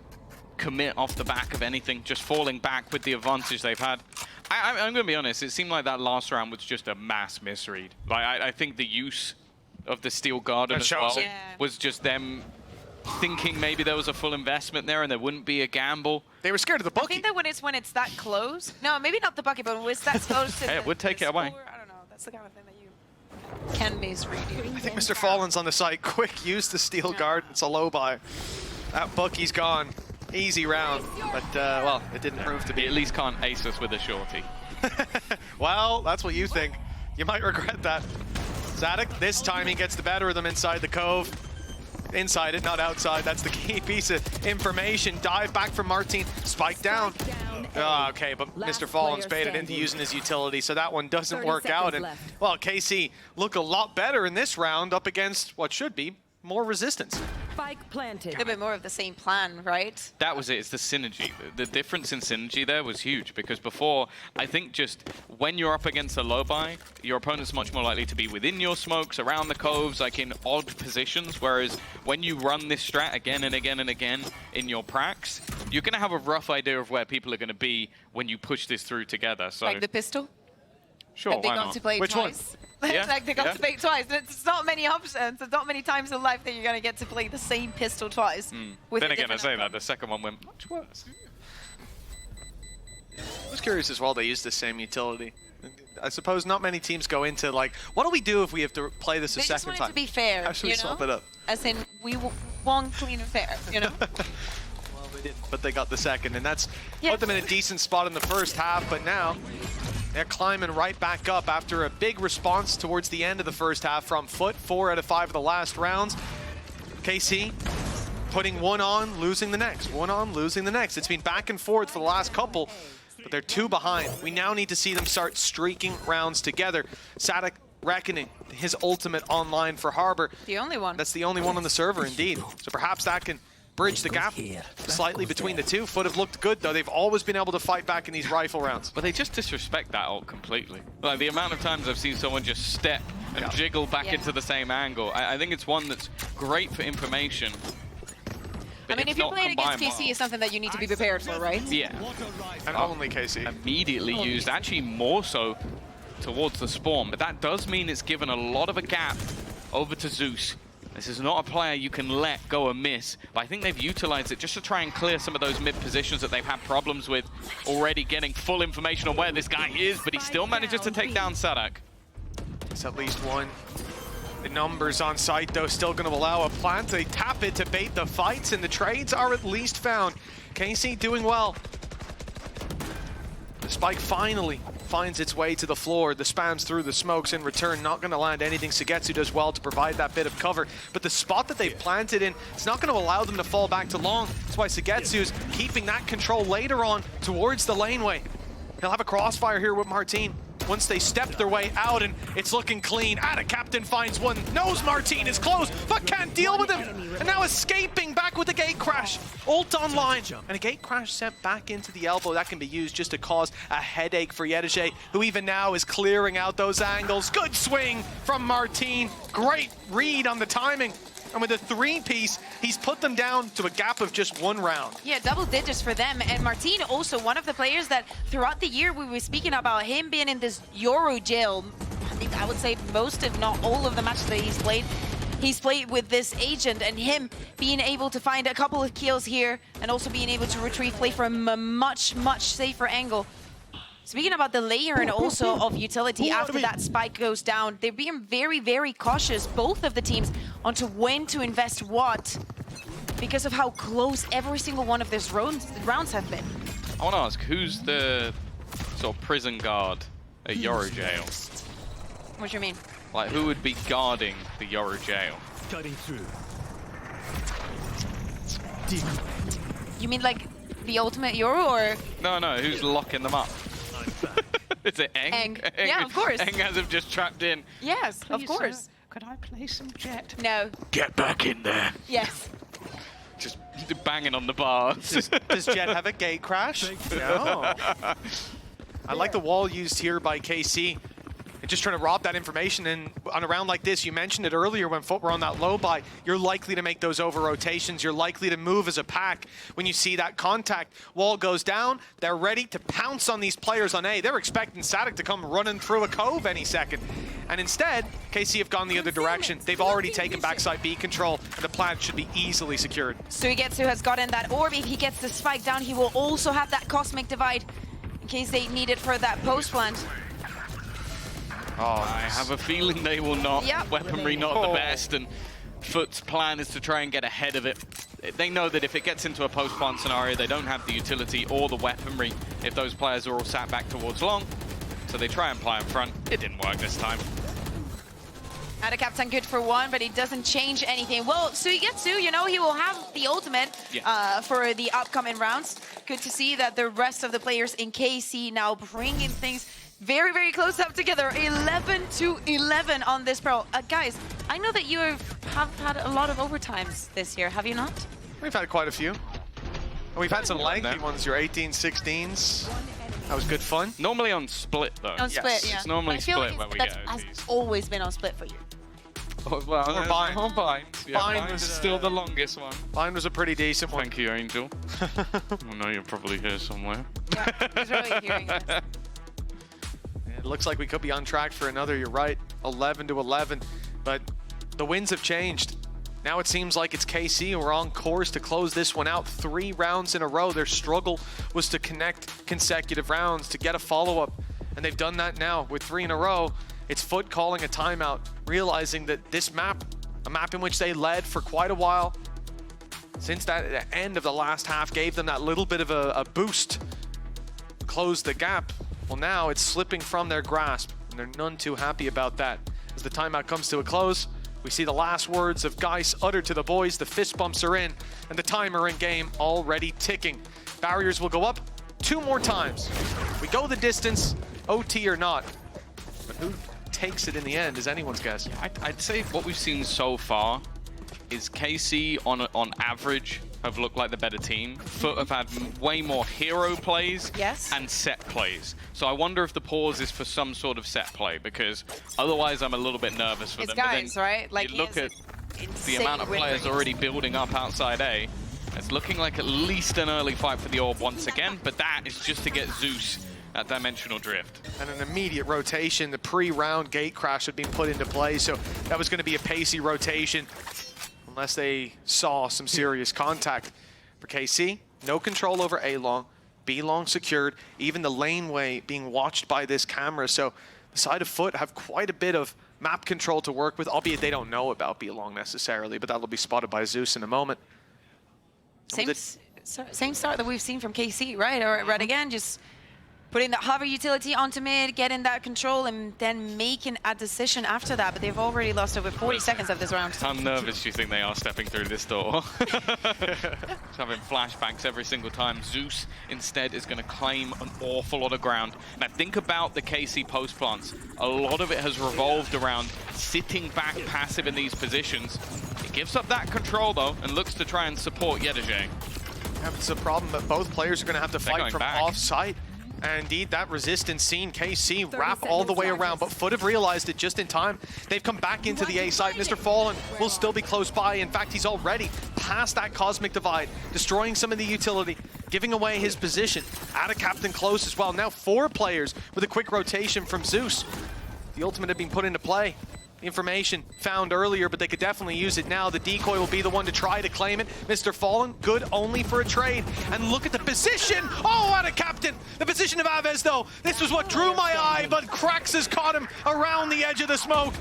commit off the back of anything, just falling back with the advantage they've had. I'm going to be honest, it seemed like that last round was just a mass misread. Like, I think the use of the Steel Garden as well was just them thinking maybe there was a full investment there and there wouldn't be a gamble. They were scared of the bucket. I think that when it's that close. No, maybe not the bucket, but when it's that close to Hey, it would take it away. I don't know. That's the kind of thing that you can misread. I think Mr. Fallen's on the site. Quick, use the Steel Guard. It's a low buy. That Bucky's gone. Easy round. But, well, it didn't prove to be. He at least can't ace us with a shorty. Well, that's what you think. You might regret that. Sadak, this time he gets the better of them inside the cove. Inside it, not outside. That's the key piece of information. Dive back from Martin. Spike down. Oh, okay, but Mr. Fallen's baited into using his utility, so that one doesn't work out. And, well, KC look a lot better in this round up against what should be more resistance. Spike planted. A little bit more of the same plan, right? That was it. It's the synergy. The difference in synergy there was huge because before, I think just when you're up against a low buy, your opponent's much more likely to be within your smokes, around the coves, like in odd positions. Whereas when you run this strat again and again and again in your pracs, you're going to have a rough idea of where people are going to be when you push this through together. So Like the pistol? sure, That they why got not? to play Which twice. Yeah, Like they got to play twice. There's not many options. There's not many times in life that you're going to get to play the same pistol twice. With Then a again, I different say that, outcome. the second one went much worse. I was curious as well they used the same utility. I suppose not many teams go into, like, what do we do if we have to play this a They just second want time? it to be fair, How should we you swap know? it up? As in, we want clean and fair, you know? Well, they didn't, but they got the second, and that's Yeah. put them in a decent spot in the first half, but now they're climbing right back up after a big response towards the end of the first half from FUT, 4 out of 5 of the last rounds. KC putting one on, losing the next. One on, losing the next. It's been back and forth for the last couple, but they're 2 behind. We now need to see them start streaking rounds together. Sadak Reckoning, his ultimate online for Harbor. The only one. That's the only one on the server, indeed. So perhaps that can bridge the gap slightly between the two. FUT have looked good, though. They've always been able to fight back in these rifle rounds. But they just disrespect that ult completely. Like, the amount of times I've seen someone just step and jiggle back into the same angle. I think it's one that's great for information. I mean, if you're playing against KC, it's something that you need to be prepared for, right? Yeah. And only KC. Immediately used, actually more so towards the spawn, but that does mean it's given a lot of a gap over to Zeus. This is not a player you can let go a miss, but I think they've utilized it just to try and clear some of those mid positions that they've had problems with, already getting full information on where this guy is, but he still manages to take down Sadak. It's at least one. The numbers on site, though, still going to allow a plant. They tap it to bait the fights, and the trades are at least found. KC doing well. The spike finally finds its way to the floor. The spams through the smokes in return. Not going to land anything. Sugetsu does well to provide that bit of cover. But the spot that they've planted in, it's not going to allow them to fall back to long. That's why Sugetsu's keeping that control later on towards the laneway. He'll have a crossfire here with Martin. Once they step their way out, and it's looking clean. Captain finds one, knows Martin is close, but can't deal with him. And now escaping back with the gate crash. Ult online, and a gate crash sent back into the elbow. That can be used just to cause a headache for Yedege, who even now is clearing out those angles. Good swing from Martin. Great read on the timing. And with a 3-piece, he's put them down to a gap of just 1 round. Yeah, double digits for them. And Martin also one of the players that throughout the year we were speaking about him being in this Euro jail. I would say most, if not all of the matches that he's played with this agent, and him being able to find a couple of kills here and also being able to retrieve play from a much, much safer angle. Speaking about the layer and also of utility after that spike goes down, they're being very, very cautious, both of the teams, onto when to invest what, because of how close every single one of these rounds have been. I want to ask, who's the sort of prison guard at Euro jail? What do you mean? Like, who would be guarding the Euro jail? Cutting through. You mean like the ultimate Euro, or? No, who's locking them up? Is it Eng? Eng. Yeah, of course. Eng has him just trapped in. Yes, of course. Could I play some Jet? No. Get back in there. Yes. Just banging on the bars. Does Jet have a gate crash? No. I like the wall used here by KC. Just trying to rob that information, and on a round like this, you mentioned it earlier when FUT were on that low buy, you're likely to make those over rotations, you're likely to move as a pack. When you see that contact, wall goes down, they're ready to pounce on these players on A. They're expecting Sadak to come running through a cove any second. And instead, KC have gone the other direction. They've already taken backside B control, and the plant should be easily secured. Sugetsu has gotten that orb. If he gets the spike down, he will also have that cosmic divide in case they need it for that post plant. Oh, I have a feeling they will not. Yep. Weaponry not the best, and FUT's plan is to try and get ahead of it. They know that if it gets into a post-plant scenario, they don't have the utility or the weaponry if those players are all sat back towards long. So they try and play in front. It didn't work this time. Captain good for 1, but it doesn't change anything. Well, Sugetsu, you know, he will have the ultimate for the upcoming rounds. Good to see that the rest of the players in KC now bringing things very, very close up together. 11-11 on this Pearl. Guys, I know that you have had a lot of overtimes this year, have you not? We've had quite a few. We've had some lengthy ones, your 18, 16s. That was good fun. Normally on split, though. On split, yeah. It's normally split where we that get has OTs. always been on split for you. Oh, well, Or Bind. Oh, Bind. Yeah, Bind Bind was, is still the longest one. Mine was a pretty decent one. Thank you, Angel. I know you're probably here somewhere. Yeah, he's really hearing this. It looks like we could be on track for another, you're right, 11-11, but the winds have changed. Now it seems like it's KC who are on course to close this one out 3 rounds in a row. Their struggle was to connect consecutive rounds, to get a follow-up, and they've done that now with 3 in a row. It's FUT calling a timeout, realizing that this map, a map in which they led for quite a while, since that end of the last half gave them that little bit of a boost, closed the gap. Well, now it's slipping from their grasp, and they're none too happy about that. As the timeout comes to a close, We see the last words of Geis uttered to the boys. The fist bumps are in, and the timer in game already ticking. Barriers will go up 2 more times. We go the distance, OT or not. But who takes it in the end is anyone's guess. Yeah, I'd say what we've seen so far is KC on average have looked like the better team. FUT have had way more hero plays and set plays. So I wonder if the pause is for some sort of set play, because otherwise I'm a little bit nervous for It's them. Geis, right? Like, you look at the amount of players already building up outside A. It's looking like at least an early fight for the orb once again, but that is just to get Zeus at Dimensional Drift. And an immediate rotation. The pre-round gate crash had been put into play, so that was going to be a pacey rotation unless they saw some serious contact. For KC, no control over A long, B long secured, even the laneway being watched by this camera. So the side of FUT have quite a bit of map control to work with, albeit they don't know about B long necessarily, but that'll be spotted by Zeus in a moment. Same start that we've seen from KC, right? Or right again, just putting that hover utility onto mid, getting that control, and then making a decision after that. But they've already lost over 40 seconds of this round. How nervous do you think they are stepping through this door? Just having flashbacks every single time. Zeus instead is going to claim an awful lot of ground. Now think about the KC post plants. A lot of it has revolved around sitting back passive in these positions. It gives up that control though and looks to try and support Yedajay. Yeah, it's a problem, but both players are going to have to fight from back. off-site. And indeed, that resistance seen KC wrap all the way around, but FUT have realized it just in time. They've come back into the A side. Mr. Fallen will still be close by. In fact, he's already past that Cosmic Divide, destroying some of the utility, giving away his position. Ada Captain close as well. Now 4 players with a quick rotation from Zeus. The ultimate had been put into play. Information found earlier, but they could definitely use it now. The decoy will be the one to try to claim it. Mr. Fallen, good only for a trade. And look at the position. Oh, Ada Captain. The position of Aves, though. This was what drew my eye, but Krax has caught him around the edge of the smoke.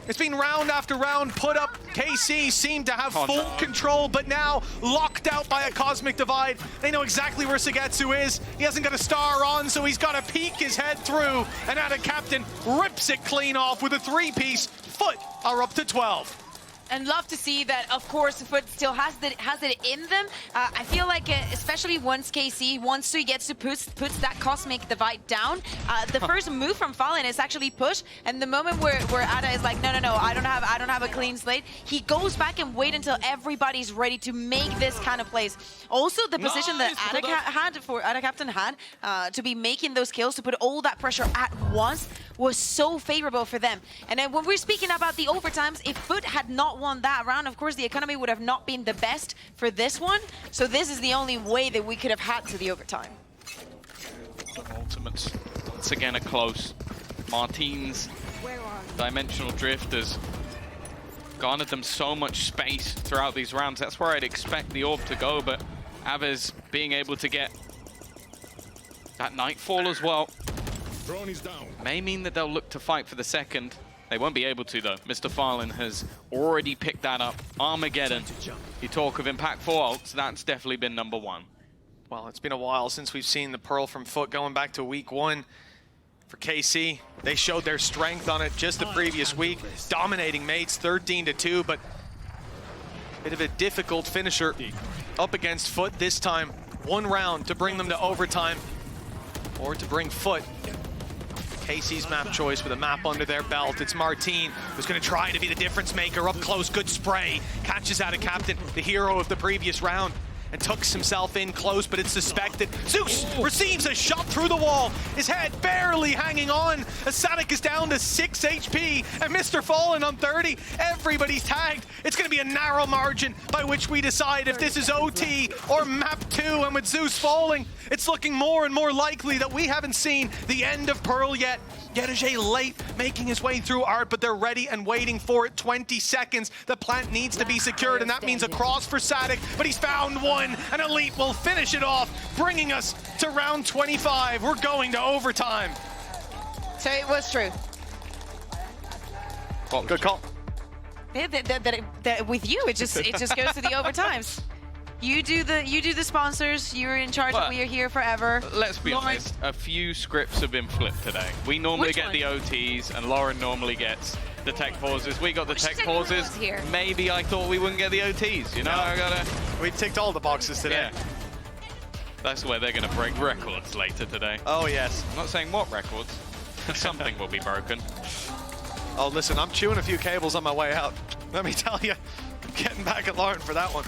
It's been round after round put up. KC seemed to have full control, but now locked out by a Cosmic Divide. They know exactly where Sagetsu is. He hasn't got a star on, so he's got to peek his head through. And Ada Captain rips it clean off with a 3-piece. FUT are up to 12. And love to see that, of course, FUT still has it in them. I feel like, especially once he gets to puts that Cosmic Divide down, the first move from Fallen is actually push. And the moment where Ada is like, no, I don't have a clean slate, he goes back and wait until everybody's ready to make this kind of plays. Also, the position that Ada Captain had to be making those kills, to put all that pressure at once, was so favorable for them. And then when we're speaking about the overtimes, if FUT had not won that round, of course the economy would have not been the best for this one. So this is the only way that we could have had to the overtime. Ultimates once again are close. Martine's Dimensional Drift has garnered them so much space throughout these rounds. That's where I'd expect the orb to go, but Aves being able to get that Nightfall as well may mean that they'll look to fight for the second. They won't be able to, though. Mr. Fallen has already picked that up. Armageddon. You talk of impactful ults, that's definitely been number 1. Well, it's been a while since we've seen the Pearl from FUT, going back to week 1. For KC, they showed their strength on it just the previous week, dominating mates 13-2, but a bit of a difficult finisher up against FUT this time. 1 round to bring them to overtime, or to bring FUT KC's map choice with a map under their belt. It's Martine who's going to try to be the difference maker up close. Good spray. Catches out a Captain, the hero of the previous round, and tucks himself in close, but it's suspected. Zeus receives a shot through the wall. His head barely hanging on. Asatic is down to 6 HP, and Mr. Fallen on 30. Everybody's tagged. It's going to be a narrow margin by which we decide if this is OT or map 2, and with Zeus falling, it's looking more and more likely that we haven't seen the end of Pearl yet. Yedajay late, making his way through Art, but they're ready and waiting for it. 20 seconds. The plant needs to be secured, and that means a cross for Sadik, but he's found one, and Elite will finish it off, bringing us to round 25. We're going to overtime. So it was true. Well, good call. That with you, it just goes to the overtimes. You do the sponsors. You're in charge of We Are Here Forever. Let's be honest, a few scripts have been flipped today. We normally get the OTs, and Lauren normally gets the tech pauses. We got the tech Shit pauses. was here. Maybe I thought we wouldn't get the OTs, you know? I gotta... We ticked all the boxes today. Yeah. That's where they're going to break records later today. Oh, yes. I'm not saying what records. Something will be broken. Oh, listen, I'm chewing a few cables on my way out. Let me tell you, getting back at Lauren for that one.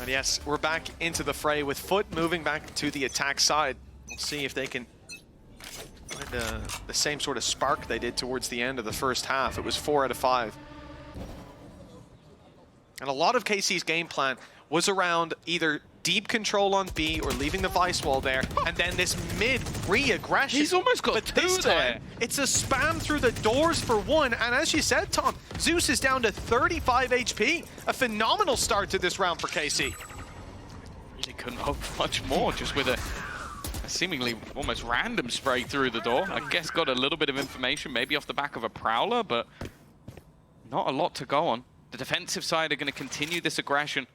And yes, we're back into the fray with FUT moving back to the attack side. We'll see if they can find the same sort of spark they did towards the end of the first half. It was 4 out of 5. And a lot of KC's game plan was around either deep control on B or leaving the Vice wall there, and then this mid re-aggression. He's almost got but two this there. time, it's a spam through the doors for 1, and as you said, Tom, Zeus is down to 35 HP. A phenomenal start to this round for KC. Really couldn't hope for much more, just with a seemingly almost random spray through the door. I guess got a little bit of information, maybe off the back of a Prowler, but not a lot to go on. The defensive side are going to continue this aggression.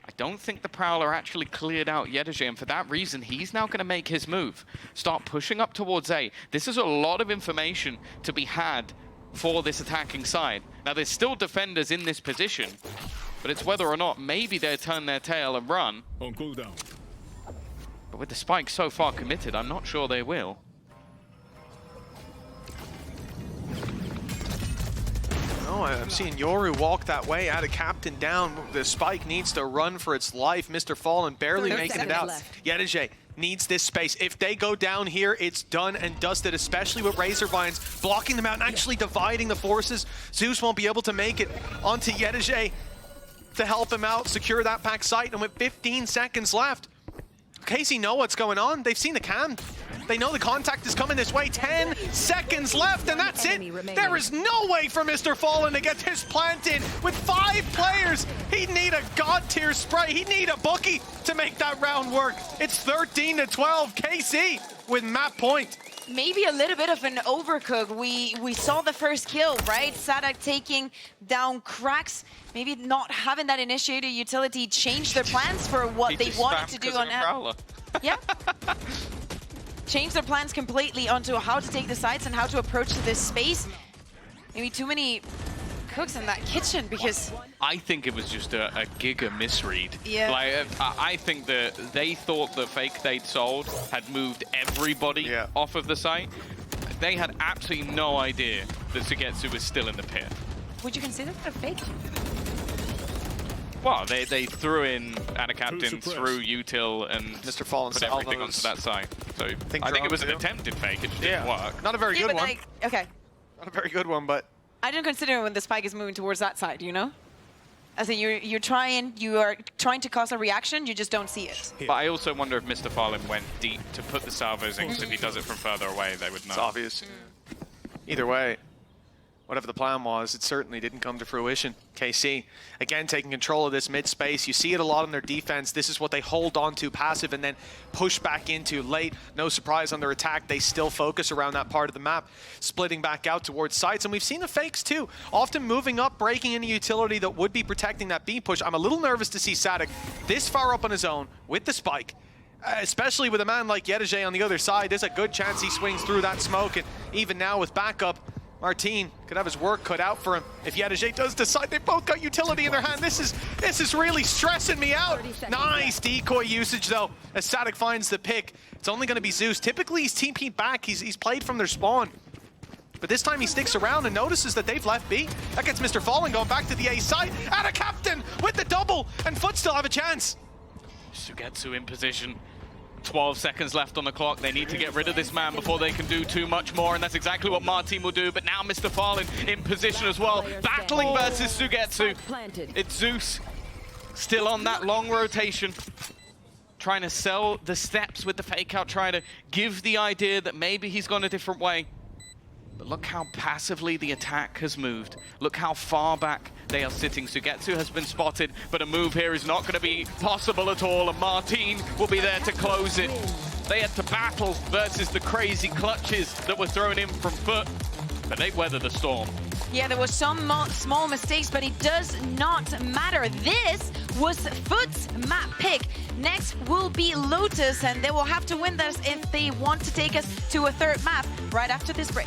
I don't think the Prowler actually cleared out Yedege, and for that reason, he's now going to make his move. Start pushing up towards A. This is a lot of information to be had for this attacking side. Now, there's still defenders in this position, but it's whether or not maybe they turn their tail and run. On cooldown. But with the spike so far committed, I'm not sure they will. Oh, I'm seeing Yoru walk that way, add a captain down. The spike needs to run for its life. Mr. Fallen barely 30 making it seconds out. left. Yedege needs this space. If they go down here, it's done and dusted, especially with Razor Vines blocking them out and actually dividing the forces. Zeus won't be able to make it onto Yedege to help him out, secure that back site, and with 15 seconds left, KC know what's going on. They've seen the cam. They know the contact is coming this way. 10 seconds left, and that's it. There is no way for Mr. Fallen to get this planted. With 5 players, he'd need a god-tier spray. He'd need a bookie to make that round work. It's 13-12, KC with map point. Maybe a little bit of an overcook. We saw the first kill, right? Sadak taking down Cracks. Maybe not having that initiator utility change their plans for what they wanted to do on Prowler. Yeah. Change their plans completely onto how to take the sites and how to approach this space. Maybe too many cooks in that kitchen because... I think it was just a giga misread. Yeah. Like, I think that they thought the fake they'd sold had moved everybody off of the site. They had absolutely no idea that Sugetsu was still in the pit. Would you consider that a fake? Well, they threw in Anna Captain, threw util, and Mr. Fallen put everything onto that side. So I think it was an attempted fake. It just didn't work. Not a very good one. Like, okay. Not a very good one, but... I didn't consider when the spike is moving towards that side, you know? As in, you are trying to cause a reaction, you just don't see it. But I also wonder if Mr. Fallen went deep to put the salvos in, because if he does it from further away, they would know. It's obvious. Either way, whatever the plan was, it certainly didn't come to fruition. KC, again, taking control of this mid space. You see it a lot in their defense. This is what they hold on to passive and then push back into late. No surprise on their attack. They still focus around that part of the map, splitting back out towards sites. And we've seen the fakes too, often moving up, breaking any utility that would be protecting that B push. I'm a little nervous to see Sadak this far up on his own with the spike. Especially with a man like Yedege on the other side. There's a good chance he swings through that smoke. And even now with backup, Martin could have his work cut out for him if Yedege does decide. They both got utility in their hand. This is really stressing me out. Nice decoy usage though, as Sadak finds the pick. It's only going to be Zeus. Typically he's TP'd back. He's played from their spawn. But this time he sticks around and notices that they've left B. That gets Mr. Fallen going back to the A side. And a captain with the double, and FUT still have a chance. Sugetsu in position. 12 seconds left on the clock. They need to get rid of this man before they can do too much more, and that's exactly what Martin will do. But now Mr. Fallen in position as well, battling versus Sugetsu. It's Zeus still on that long rotation, trying to sell the steps with the fake out, trying to give the idea that maybe he's gone a different way. But look how passively the attack has moved. Look how far back they are sitting. Sugetsu has been spotted, but a move here is not going to be possible at all, and Martin will be there to close it. They had to battle versus the crazy clutches that were thrown in from FUT, but they weathered the storm. Yeah, there was some small mistakes, but it does not matter. This was FUT's map pick. Next will be Lotus, and they will have to win this if they want to take us to a third map right after this break.